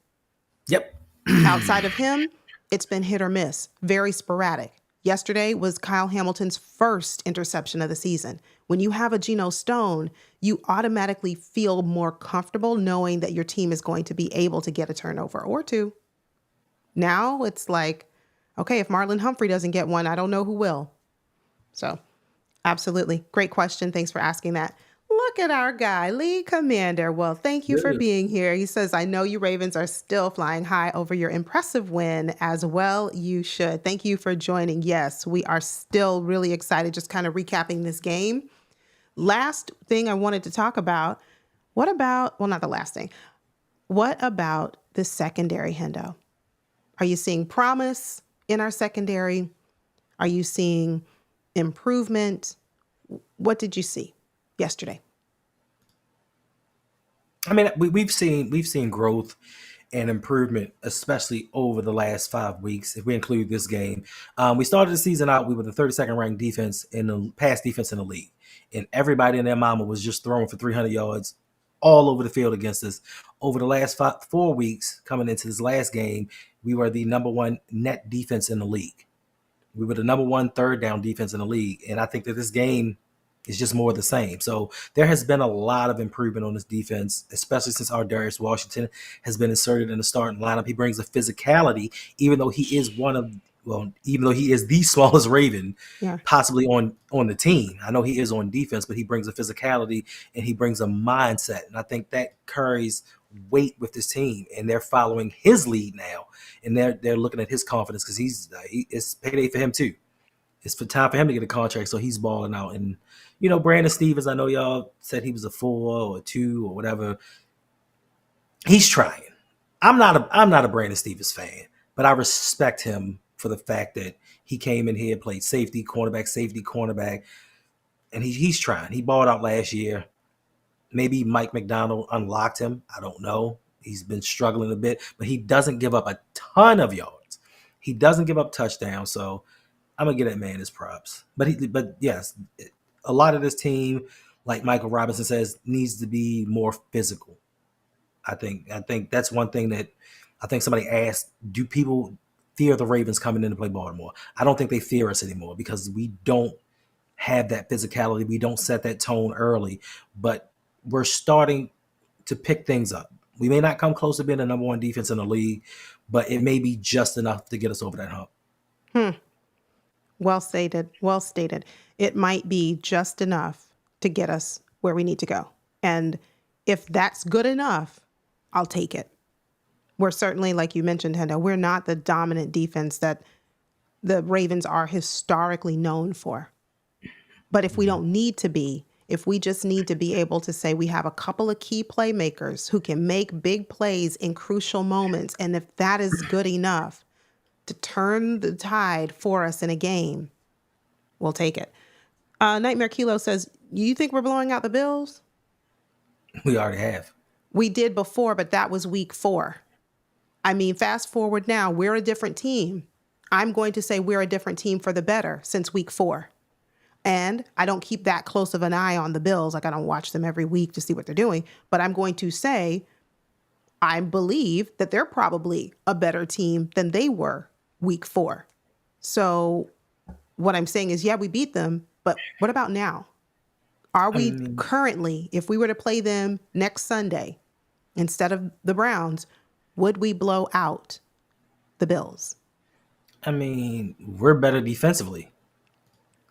[SPEAKER 2] Yep.
[SPEAKER 1] Outside of him, it's been hit or miss, very sporadic. Yesterday was Kyle Hamilton's first interception of the season. When you have a Gino Stone, you automatically feel more comfortable knowing that your team is going to be able to get a turnover or two. Now it's like, okay, if Marlon Humphrey doesn't get one, I don't know who will. So absolutely. Great question. Thanks for asking that. Look at our guy, League Commander. Well, thank you for being here. He says, I know you Ravens are still flying high over your impressive win as well. You should. Thank you for joining. Yes, we are still really excited. Just kind of recapping this game. Last thing I wanted to talk about. Not the last thing. What about the secondary, Hendo? Are you seeing promise in our secondary? Are you seeing improvement? What did you see yesterday?
[SPEAKER 2] I mean, we've seen growth an improvement, especially over the last 5 weeks. If we include this game, we started the season out. We were the 32nd ranked defense in the pass defense in the league, and everybody and their mama was just throwing for 300 yards all over the field against us. Over the last 4 weeks, coming into this last game, we were the number one net defense in the league. We were the number one third down defense in the league, and I think that this game is just more of the same. So there has been a lot of improvement on this defense, especially since our Darius Washington has been inserted in the starting lineup. He brings a physicality, even though he is even though he is the smallest Raven,
[SPEAKER 1] Yeah.
[SPEAKER 2] possibly on the team. I know he is on defense, but he brings a physicality and he brings a mindset, and I think that carries weight with this team. And they're following his lead now, and they're looking at his confidence because it's payday for him too. It's for time for him to get a contract, so he's balling out. And Brandon Stevens, I know y'all said he was a 4 or a 2 or whatever. He's trying. I'm not a Brandon Stevens fan, but I respect him for the fact that he came in here, played safety, cornerback, and he's trying. He balled out last year. Maybe Mike McDonald unlocked him. I don't know. He's been struggling a bit, but he doesn't give up a ton of yards. He doesn't give up touchdowns, so I'm gonna give that man his props. But yes, a lot of this team, like Michael Robinson says, needs to be more physical. I think that's one thing that I think somebody asked: do people fear the Ravens coming in to play Baltimore? I don't think they fear us anymore because we don't have that physicality. We don't set that tone early, but we're starting to pick things up. We may not come close to being the number one defense in the league, but it may be just enough to get us over that hump.
[SPEAKER 1] Well stated. Well stated. It might be just enough to get us where we need to go. And if that's good enough, I'll take it. We're certainly, like you mentioned, Hendo, we're not the dominant defense that the Ravens are historically known for. But if we don't need to be, if we just need to be able to say we have a couple of key playmakers who can make big plays in crucial moments, and if that is good enough to turn the tide for us in a game, we'll take it. Nightmare Kilo says, you think we're blowing out the Bills?
[SPEAKER 2] We already have.
[SPEAKER 1] We did before, but that was week 4. I mean, fast forward now, we're a different team. I'm going to say we're a different team for the better since week 4. And I don't keep that close of an eye on the Bills. Like, I don't watch them every week to see what they're doing. But I'm going to say I believe that they're probably a better team than they were week 4. So what I'm saying is, yeah, we beat them. But what about now? Are we currently, if we were to play them next Sunday instead of the Browns, would we blow out the Bills?
[SPEAKER 2] I mean, we're better defensively.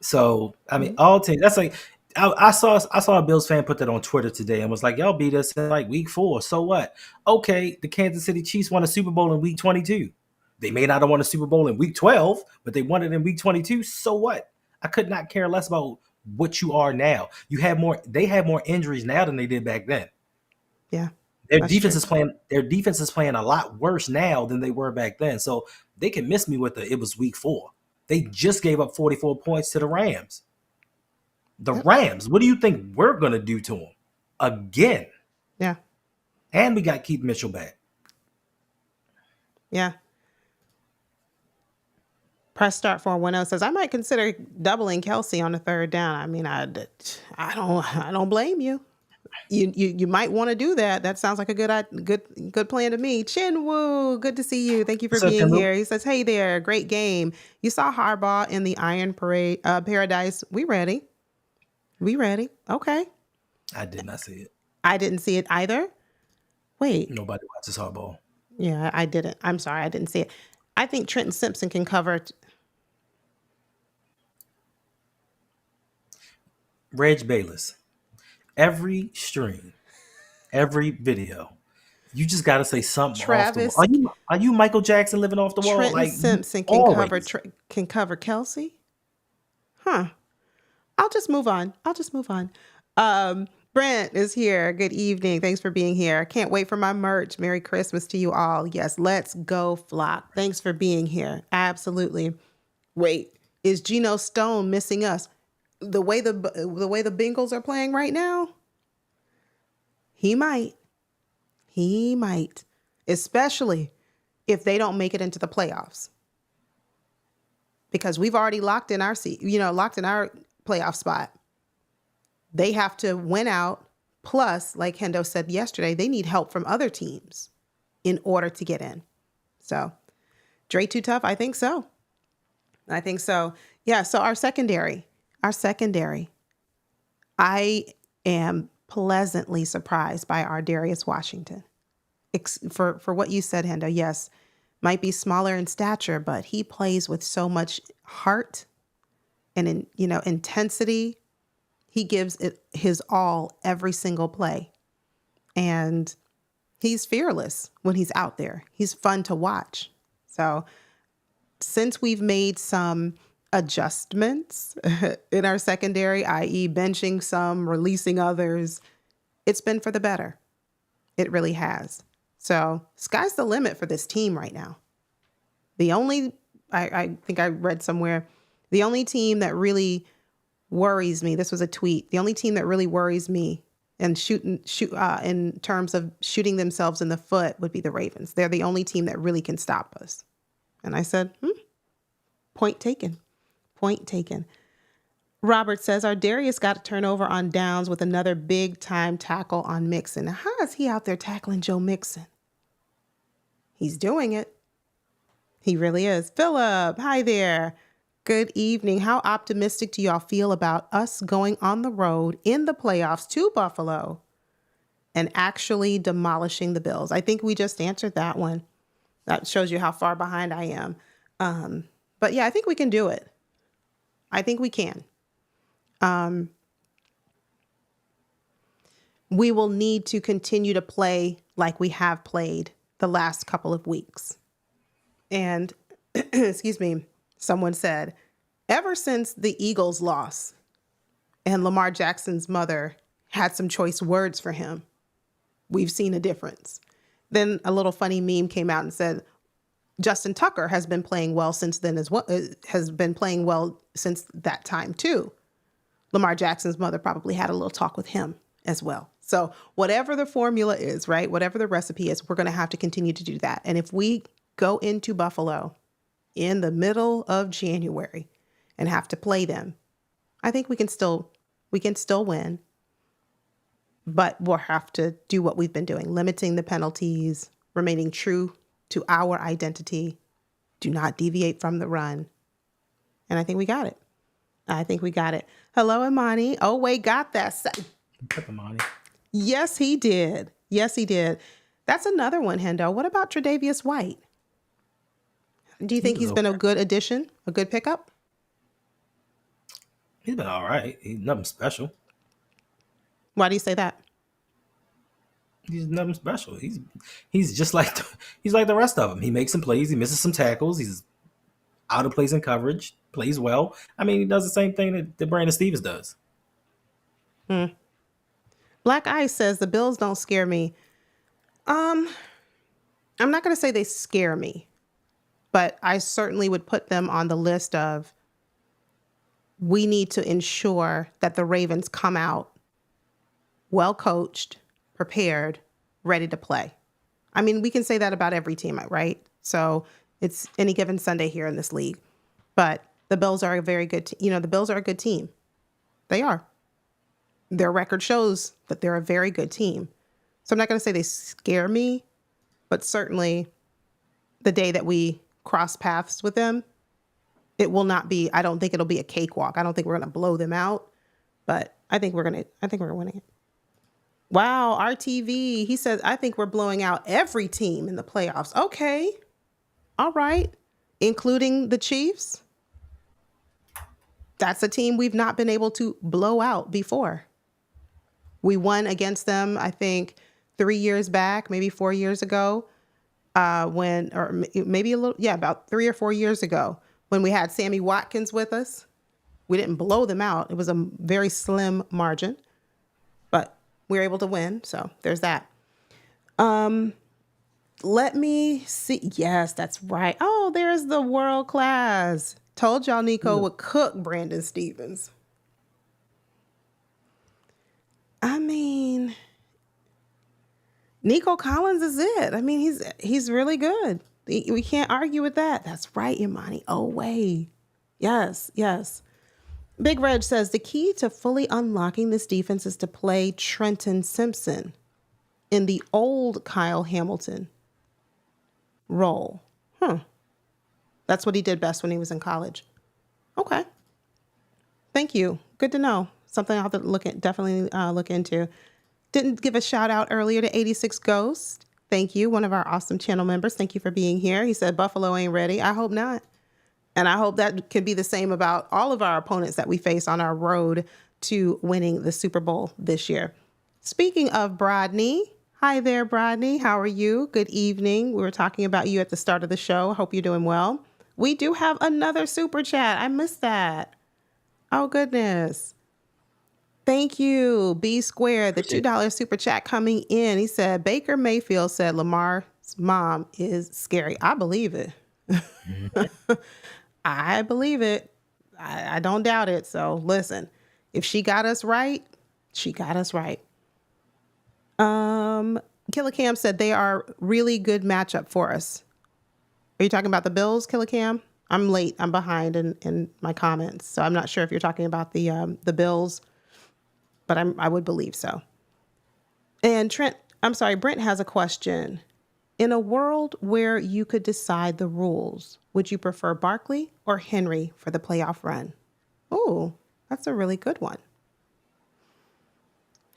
[SPEAKER 2] So, I mean, all teams, that's like, I saw a Bills fan put that on Twitter today and was like, y'all beat us in like week 4. So what? Okay, the Kansas City Chiefs won a Super Bowl in week 22. They may not have won a Super Bowl in week 12, but they won it in week 22. So what? I could not care less about what you are now. They have more injuries now than they did back then.
[SPEAKER 1] Yeah.
[SPEAKER 2] Their defense is playing a lot worse now than they were back then. So they can miss me with it was week 4. They just gave up 44 points to the Rams. The Rams, what do you think we're going to do to them? Again.
[SPEAKER 1] Yeah.
[SPEAKER 2] And we got Keaton Mitchell back.
[SPEAKER 1] Yeah. Press start for 1-0 says, I might consider doubling Kelsey on the third down. I mean, I don't blame you. You might want to do that. That sounds like a good plan to me. Chinwoo, good to see you. Thank you for being here. He says, hey there, great game. You saw Harbaugh in the Iron Parade Paradise. We ready. Okay.
[SPEAKER 2] I did not see it.
[SPEAKER 1] I didn't see it either. Wait.
[SPEAKER 2] Nobody watches Harbaugh.
[SPEAKER 1] Yeah, I didn't. I'm sorry, I didn't see it. I think Trenton Simpson can cover.
[SPEAKER 2] Reg Bayless. Every stream, every video, you just got to say something
[SPEAKER 1] Travis,
[SPEAKER 2] off the wall. Are you Michael Jackson living off the wall?
[SPEAKER 1] Trenton Simpson can cover Kelsey? Huh. I'll just move on. Brent is here. Good evening. Thanks for being here. Can't wait for my merch. Merry Christmas to you all. Yes, let's go Flock. Thanks for being here. Absolutely. Wait, is Gino Stone missing us? The way the Bengals are playing right now, he might. especially if they don't make it into the playoffs. Because we've already locked in our seat, locked in our playoff spot. They have to win out. Plus, like Hendo said yesterday, they need help from other teams in order to get in. So, Dre too tough? I think so. Yeah, so our secondary. I am pleasantly surprised by our Darius Washington. For what you said, Hendo, yes, might be smaller in stature, but he plays with so much heart and intensity. He gives it his all every single play. And he's fearless when he's out there. He's fun to watch. So since we've made some adjustments in our secondary, i.e. benching some, releasing others, it's been for the better. It really has. So sky's the limit for this team right now. I think I read somewhere, the only team that really worries me, this was a tweet, the only team that really worries me and in terms of shooting themselves in the foot would be the Ravens. They're the only team that really can stop us. And I said, point taken. Robert says, our Darius got a turnover on downs with another big time tackle on Mixon. Now, how is he out there tackling Joe Mixon? He's doing it. He really is. Philip, hi there. Good evening. How optimistic do y'all feel about us going on the road in the playoffs to Buffalo and actually demolishing the Bills? I think we just answered that one. That shows you how far behind I am. But yeah, I think we can do it. I think we can. We will need to continue to play like we have played the last couple of weeks. And, excuse me, someone said, ever since the Eagles loss and Lamar Jackson's mother had some choice words for him, we've seen a difference. Then a little funny meme came out and said, Justin Tucker has been playing well since then as well, has been playing well since that time too. Lamar Jackson's mother probably had a little talk with him as well. So whatever the formula is, right? Whatever the recipe is, we're going to have to continue to do that. And if we go into Buffalo in the middle of January and have to play them, I think we can still win. But we'll have to do what we've been doing, limiting the penalties, remaining true to our identity, do not deviate from the run. And I think we got it. Hello, Imani. Oh, wait, got that.
[SPEAKER 2] Imani.
[SPEAKER 1] Yes, he did. That's another one, Hendo. What about Tre'Davious White? Do you think he's been a good addition, a good pickup?
[SPEAKER 2] He's been all right. He's nothing special.
[SPEAKER 1] Why do you say that?
[SPEAKER 2] He's nothing special. He's just like he's like the rest of them. He makes some plays. He misses some tackles. He's out of place in coverage. Plays well. I mean, he does the same thing that Brandon Stevens does.
[SPEAKER 1] Black Ice says the Bills don't scare me. I'm not going to say they scare me, but I certainly would put them on the list of we need to ensure that the Ravens come out well coached, prepared, ready to play. I mean, we can say that about every team, right? So it's any given Sunday here in this league. But the Bills are a very good the Bills are a good team. They are. Their record shows that they're a very good team. So I'm not going to say they scare me, but certainly the day that we cross paths with them, it will not be, I don't think it'll be a cakewalk. I don't think we're going to blow them out, but I think we're winning it. Wow, RTV, he says, I think we're blowing out every team in the playoffs. Okay. All right. Including the Chiefs. That's a team we've not been able to blow out before. We won against them, I think, 3 years back, maybe 4 years ago, about 3 or 4 years ago, when we had Sammy Watkins with us. We didn't blow them out. It was a very slim margin, but we were able to win. So there's that. Let me see. Yes, that's right. Oh, there's the world class. Told y'all Nico would cook Brandon Stevens. I mean, Nico Collins is it. I mean, he's really good. We can't argue with that. That's right, Imani. Oh, way. Yes, yes. Big Reg says the key to fully unlocking this defense is to play Trenton Simpson in the old Kyle Hamilton role. That's what he did best when he was in college. Okay. Thank you. Good to know. Something I'll have to definitely look into. Didn't give a shout out earlier to 86 Ghost. Thank you. One of our awesome channel members. Thank you for being here. He said Buffalo ain't ready. I hope not. And I hope that can be the same about all of our opponents that we face on our road to winning the Super Bowl this year. Speaking of Brodney, hi there, Brodney. How are you? Good evening. We were talking about you at the start of the show. Hope you're doing well. We do have another super chat. I missed that. Oh, goodness. Thank you, B Square, the $2 super chat coming in. He said, Baker Mayfield said Lamar's mom is scary. I believe it. I believe it. I don't doubt it. So listen, if she got us right, she got us right. Killer Cam said they are really good matchup for us. Are you talking about the Bills, Killer Cam? I'm late. I'm behind in my comments. So I'm not sure if you're talking about the Bills, but I would believe so. And Brent has a question. In a world where you could decide the rules, would you prefer Barkley or Henry for the playoff run? Oh, that's a really good one.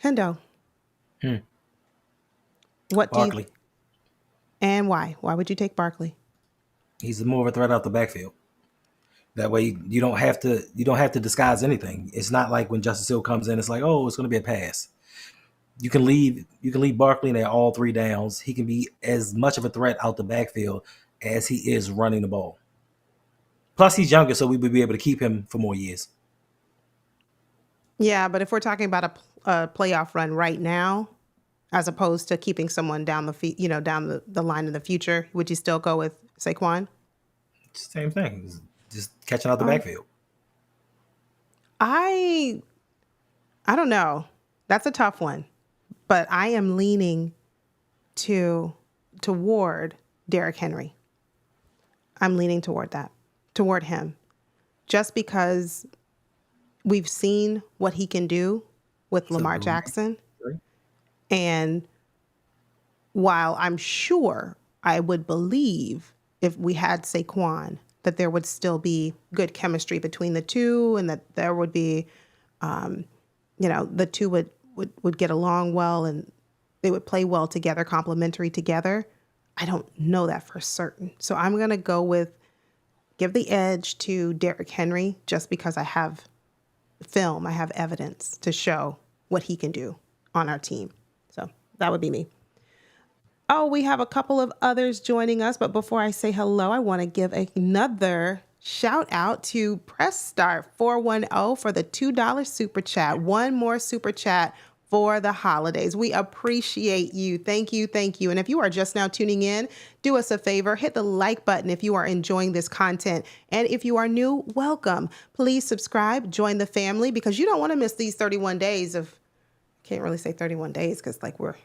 [SPEAKER 1] Hendo. What
[SPEAKER 2] Barkley.
[SPEAKER 1] do you and why? Why would you take Barkley?
[SPEAKER 2] He's more of a threat out the backfield. That way you don't have to disguise anything. It's not like when Justice Hill comes in, it's like, oh, it's going to be a pass. You can leave Barkley in there all three downs. He can be as much of a threat out the backfield as he is running the ball. Plus, he's younger, so we would be able to keep him for more years.
[SPEAKER 1] Yeah, but if we're talking about a playoff run right now, as opposed to keeping someone down the line in the future, would you still go with Saquon?
[SPEAKER 2] Same thing, just catching out the backfield.
[SPEAKER 1] I don't know. That's a tough one. But I am leaning toward Derrick Henry. I'm leaning toward him, just because we've seen what he can do with Lamar Jackson. And while I'm sure I would believe if we had Saquon that there would still be good chemistry between the two, and that there would be, the two would get along well and they would play well together, complementary together. I don't know that for certain. So I'm going to give the edge to Derrick Henry just because I have film, I have evidence to show what he can do on our team. So that would be me. Oh, we have a couple of others joining us, but before I say hello, I want to give another shout out to Press Start 410 for the $2 super chat. One more super chat for the holidays. We appreciate you. Thank you. Thank you. And if you are just now tuning in, do us a favor, hit the like button if you are enjoying this content. And if you are new, welcome. Please subscribe, join the family, because you don't want to miss these 31 days of, can't really say 31 days because we're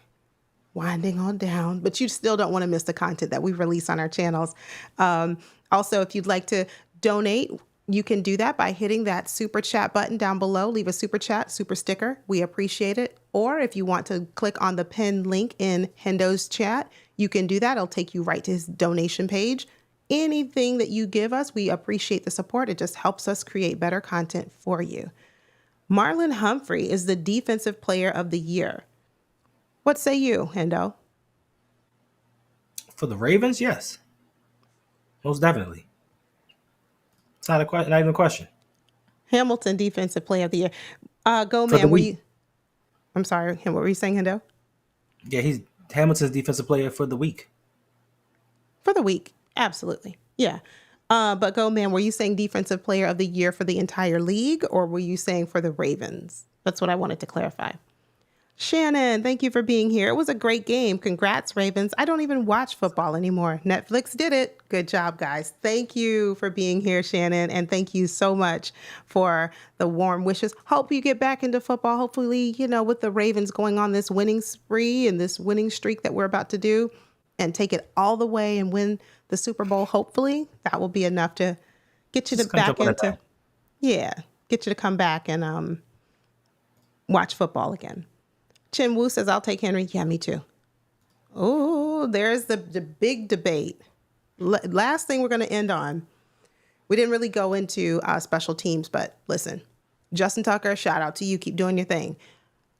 [SPEAKER 1] winding on down, but you still don't want to miss the content that we release on our channels. Also, if you'd like to donate, you can do that by hitting that super chat button down below. Leave a super chat, super sticker. We appreciate it. Or if you want to click on the pinned link in Hendo's chat, you can do that. It'll take you right to his donation page. Anything that you give us, we appreciate the support. It just helps us create better content for you. Marlon Humphrey is the Defensive Player of the Year. What say you, Hendo?
[SPEAKER 2] For the Ravens, yes. Most definitely. It's not even a question.
[SPEAKER 1] Hamilton, Defensive Player of the Year. Go, man. I'm sorry, what were you saying, Hendo?
[SPEAKER 2] Yeah, he's Hamilton's Defensive Player for the week.
[SPEAKER 1] For the week, absolutely. Yeah. But go, man, were you saying Defensive Player of the Year for the entire league, or were you saying for the Ravens? That's what I wanted to clarify. Shannon, thank you for being here. It was a great game. Congrats, Ravens. I don't even watch football anymore. Netflix did it. Good job, guys. Thank you for being here, Shannon. And thank you so much for the warm wishes. Hope you get back into football. Hopefully, with the Ravens going on this winning spree and this winning streak that we're about to do and take it all the way and win the Super Bowl. Hopefully that will be enough to get you
[SPEAKER 2] Just
[SPEAKER 1] to
[SPEAKER 2] gonna
[SPEAKER 1] back
[SPEAKER 2] jump on that
[SPEAKER 1] into,
[SPEAKER 2] thing.
[SPEAKER 1] get you to come back and watch football again. Chin Wu says, I'll take Henry. Yeah, me too. Oh, there's the big debate. Last thing we're going to end on. We didn't really go into special teams, but listen, Justin Tucker, shout out to you. Keep doing your thing.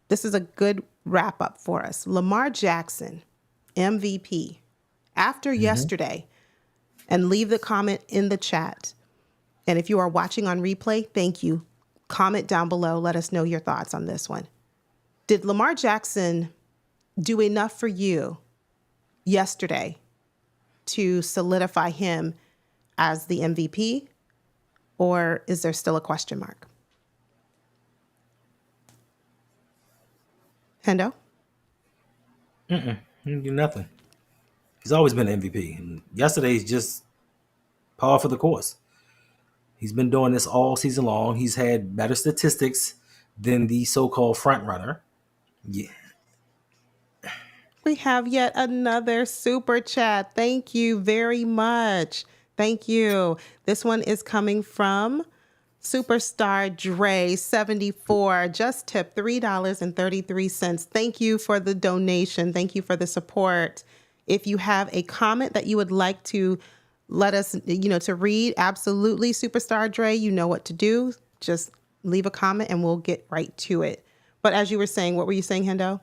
[SPEAKER 1] This is a good wrap up for us. Lamar Jackson, MVP. After yesterday, and leave the comment in the chat. And if you are watching on replay, thank you. Comment down below. Let us know your thoughts on this one. Did Lamar Jackson do enough for you yesterday to solidify him as the MVP, or is there still a question mark? Hendo?
[SPEAKER 2] He didn't do nothing. He's always been an MVP. And yesterday's just par for the course. He's been doing this all season long. He's had better statistics than the so-called front runner. Yeah.
[SPEAKER 1] We have yet another super chat. Thank you very much. Thank you. This one is coming from Superstar Dre 74. Just tipped $3.33. Thank you for the donation. Thank you for the support. If you have a comment that you would like to let us, to read, absolutely, Superstar Dre, you know what to do. Just leave a comment and we'll get right to it. But as you were saying, what were you saying, Hendo?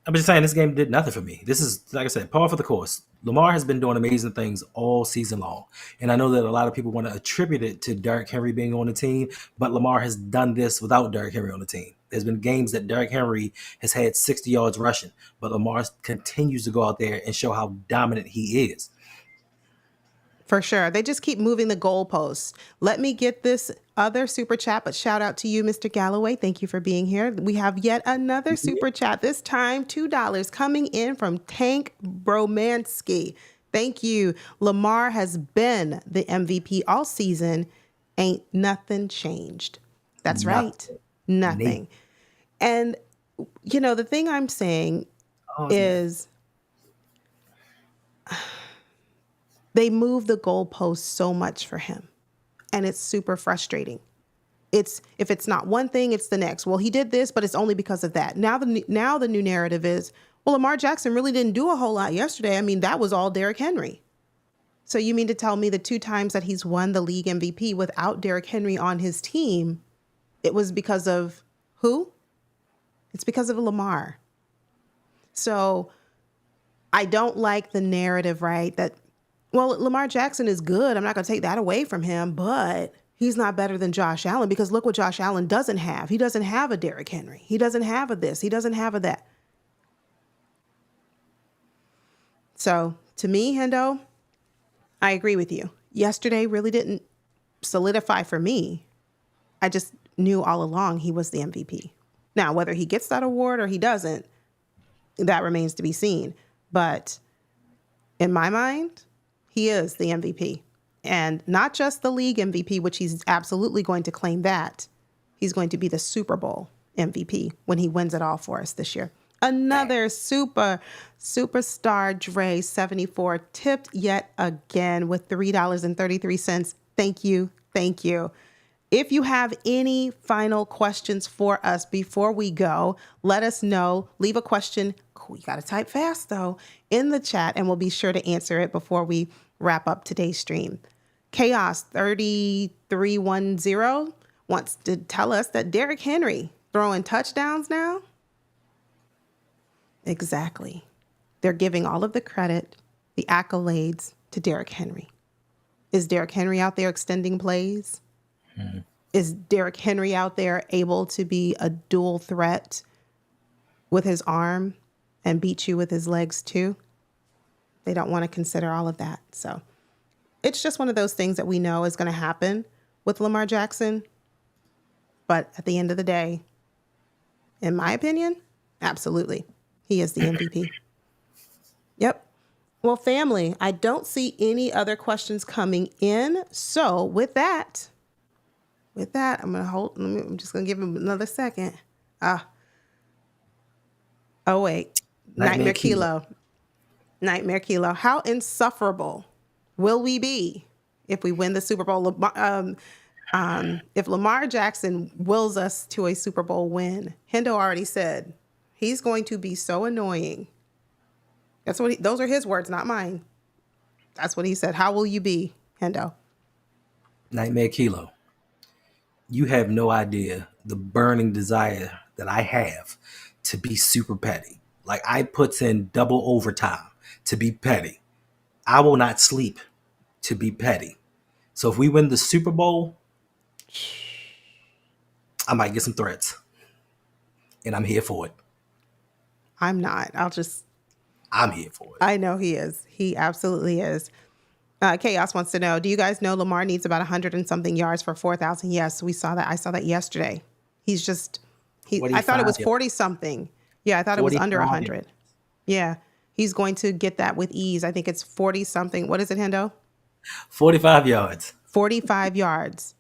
[SPEAKER 2] I'm just saying this game did nothing for me. This is, like I said, par for the course. Lamar has been doing amazing things all season long. And I know that a lot of people want to attribute it to Derrick Henry being on the team, but Lamar has done this without Derrick Henry on the team. There's been games that Derrick Henry has had 60 yards rushing, but Lamar continues to go out there and show how dominant he is.
[SPEAKER 1] For sure. They just keep moving the goalposts. Let me get this other super chat, but shout out to you, Mr. Galloway. Thank you for being here. We have yet another super chat, this time $2 coming in from Tank Bromansky. Thank you. Lamar has been the MVP all season. Ain't nothing changed. That's right. Nothing. And, the thing I'm saying is they move the goalposts so much for him. And it's super frustrating. If it's not one thing, it's the next. Well, he did this, but it's only because of that. Now the new narrative is, well, Lamar Jackson really didn't do a whole lot yesterday. I mean, that was all Derrick Henry. So you mean to tell me the 2 times that he's won the league MVP without Derrick Henry on his team, it was because of who? It's because of Lamar. So I don't like the narrative, right? That, well, Lamar Jackson is good. I'm not going to take that away from him, but he's not better than Josh Allen because look what Josh Allen doesn't have. He doesn't have a Derrick Henry. He doesn't have a this. He doesn't have a that. So to me, Hendo, I agree with you. Yesterday really didn't solidify for me. I just knew all along he was the MVP. Now, whether he gets that award or he doesn't, that remains to be seen. But in my mind, he is the MVP. And not just the league MVP, which he's absolutely going to claim that. He's going to be the Super Bowl MVP when he wins it all for us this year. Another superstar Dre 74 tipped yet again with $3.33. Thank you. Thank you. If you have any final questions for us before we go, let us know. Leave a question. You got to type fast, though, in the chat, and we'll be sure to answer it before we wrap up today's stream. Chaos 3310 wants to tell us that Derrick Henry throwing touchdowns now. Exactly. They're giving all of the credit, the accolades to Derrick Henry. Is Derrick Henry out there extending plays? Is Derrick Henry out there able to be a dual threat with his arm and beat you with his legs too? They don't want to consider all of that. So it's just one of those things that we know is going to happen with Lamar Jackson. But at the end of the day, in my opinion, Absolutely. He is the MVP. Yep. Well, family, I don't see any other questions coming in. So with that, I'm gonna hold. I'm just gonna give him another second. Ah, oh wait,
[SPEAKER 2] Nightmare
[SPEAKER 1] Nightmare
[SPEAKER 2] Kilo.
[SPEAKER 1] Kilo, Nightmare Kilo. How insufferable will we be if we win the Super Bowl? If Lamar Jackson wills us to a Super Bowl win, Hendo already said he's going to be so annoying. Those are his words, not mine. That's what he said. How will you be, Hendo?
[SPEAKER 2] Nightmare Kilo. You have no idea the burning desire that I have to be super petty. Like I puts in double overtime to be petty. I will not sleep to be petty. So if we win the Super Bowl, I might get some threats. And I'm here for it.
[SPEAKER 1] I'm not.
[SPEAKER 2] I'm here for it.
[SPEAKER 1] I know he is. He absolutely is. Chaos wants to know, do you guys know Lamar needs about 100 and something yards for 4,000? Yes, we saw that. I saw that yesterday. I thought it was 40 something. Yeah, I thought it was under 100. Yeah, he's going to get that with ease. I think it's 40 something. What is it, Hendo?
[SPEAKER 2] 45 yards.
[SPEAKER 1] 45 yards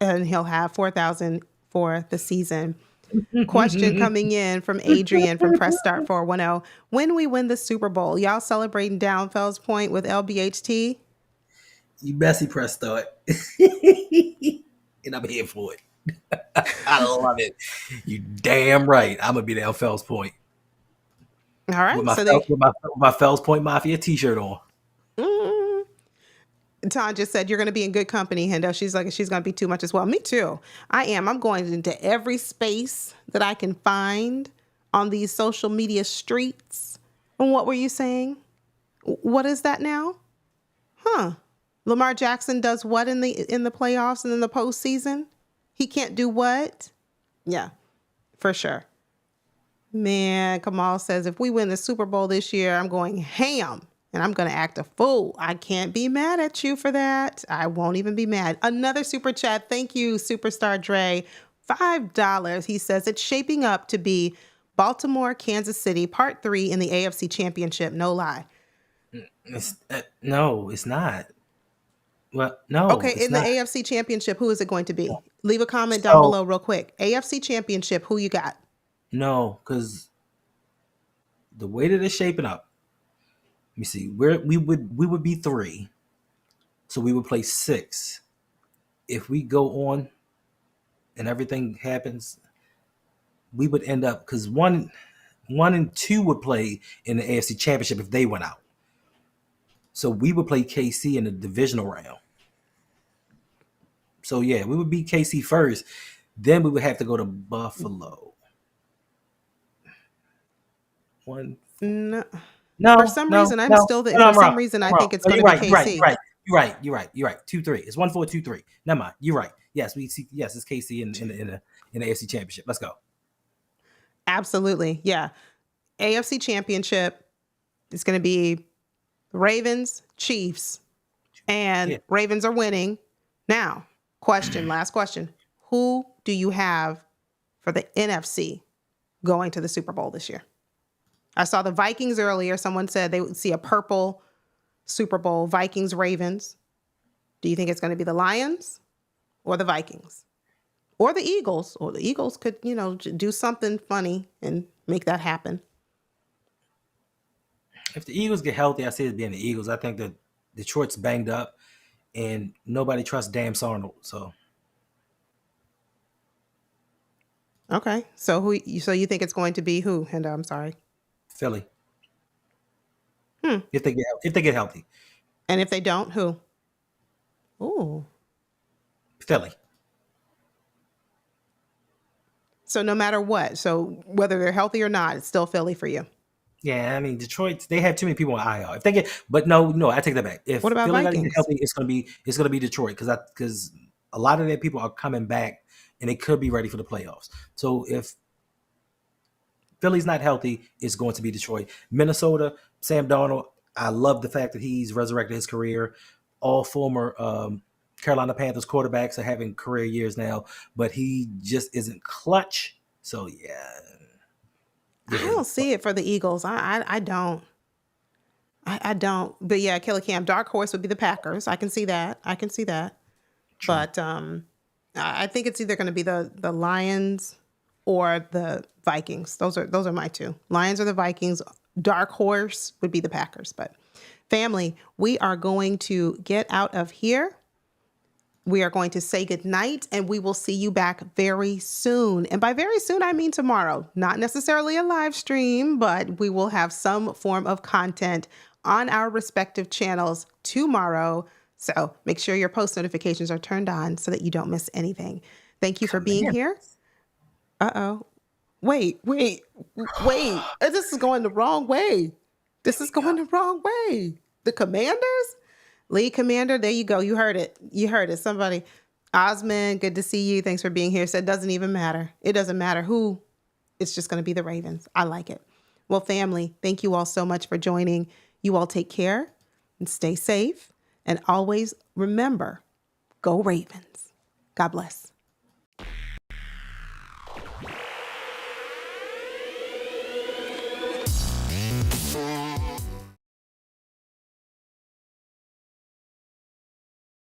[SPEAKER 1] and he'll have 4,000 for the season. Question coming in from Adrian from Press Start 410. When we win the Super Bowl, y'all celebrating down Fells Point with LBHT?
[SPEAKER 2] You messy press start. And I'm here for it. I love it. You damn right. I'm gonna be down Fells Point.
[SPEAKER 1] All right.
[SPEAKER 2] With my Fells Point Mafia t-shirt on.
[SPEAKER 1] Ton just said, you're going to be in good company, Hendo. She's going to be too much as well. Me too. I am. I'm going into every space that I can find on these social media streets. And what were you saying? What is that now? Lamar Jackson does what in the playoffs and in the postseason? He can't do what? Yeah, for sure. Man, Kamal says, if we win the Super Bowl this year, I'm going ham. And I'm going to act a fool. I can't be mad at you for that. I won't even be mad. Another super chat. Thank you, Superstar Dre. $5. He says it's shaping up to be Baltimore, Kansas City, part 3 in the AFC Championship. No lie.
[SPEAKER 2] No, it's not. Well, no.
[SPEAKER 1] Okay, in the AFC Championship, who is it going to be? Leave a comment down below real quick. AFC Championship, who you got?
[SPEAKER 2] No, because the way that it's shaping up, let me see. We would be 3, so we would play 6. If we go on and everything happens, we would end up because 1 and 2 would play in the AFC Championship if they went out. So we would play KC in the divisional round. So yeah, we would beat KC first. Then we would have to go to Buffalo.
[SPEAKER 1] No. For some reason, I think it's going to be KC.
[SPEAKER 2] You're right. 2-3. It's 1-4-2-3. Never mind. You're right. Yes, it's KC in the AFC Championship. Let's go.
[SPEAKER 1] Absolutely, yeah. AFC Championship is going to be Ravens, Chiefs, and Ravens are winning. Now, last question. Who do you have for the NFC going to the Super Bowl this year? I saw the Vikings earlier. Someone said they would see a purple Super Bowl, Vikings, Ravens. Do you think it's going to be the Lions or the Vikings or the Eagles? Or the Eagles could, do something funny and make that happen.
[SPEAKER 2] If the Eagles get healthy, I see it being the Eagles. I think that Detroit's banged up and nobody trusts Dan Sarnold. So.
[SPEAKER 1] Okay. So you think it's going to be who, Hendo? I'm sorry.
[SPEAKER 2] Philly. If they get healthy.
[SPEAKER 1] And if they don't, who? Ooh.
[SPEAKER 2] Philly.
[SPEAKER 1] So no matter what, so whether they're healthy or not, it's still Philly for you.
[SPEAKER 2] Yeah, I mean Detroit. They have too many people on IR. If they get, but no, I take that back. If
[SPEAKER 1] what about
[SPEAKER 2] Philly
[SPEAKER 1] Vikings?
[SPEAKER 2] Get healthy, it's gonna be Detroit because a lot of their people are coming back and they could be ready for the playoffs. So if Philly's not healthy, it's going to be Detroit. Minnesota, Sam Darnold. I love the fact that he's resurrected his career. All former Carolina Panthers quarterbacks are having career years now, but he just isn't clutch. So yeah,
[SPEAKER 1] I don't see it for the Eagles. I don't. I don't. But yeah, Killer Cam, dark horse would be the Packers. I can see that.
[SPEAKER 2] True.
[SPEAKER 1] But I think it's either going to be the Lions or the Vikings. Those are my two. Lions or the Vikings. Dark horse would be the Packers. But family, we are going to get out of here. We are going to say goodnight, and we will see you back very soon. And by very soon, I mean tomorrow. Not necessarily a live stream, but we will have some form of content on our respective channels tomorrow. So make sure your post notifications are turned on so that you don't miss anything. Thank you for being here. Uh-oh. Wait. This is going the wrong way. The Commanders? Lead Commander, there you go. You heard it. Somebody. Osmond, good to see you. Thanks for being here. Said, doesn't even matter. It doesn't matter who. It's just going to be the Ravens. I like it. Well, family, thank you all so much for joining. You all take care and stay safe. And always remember, go Ravens. God bless.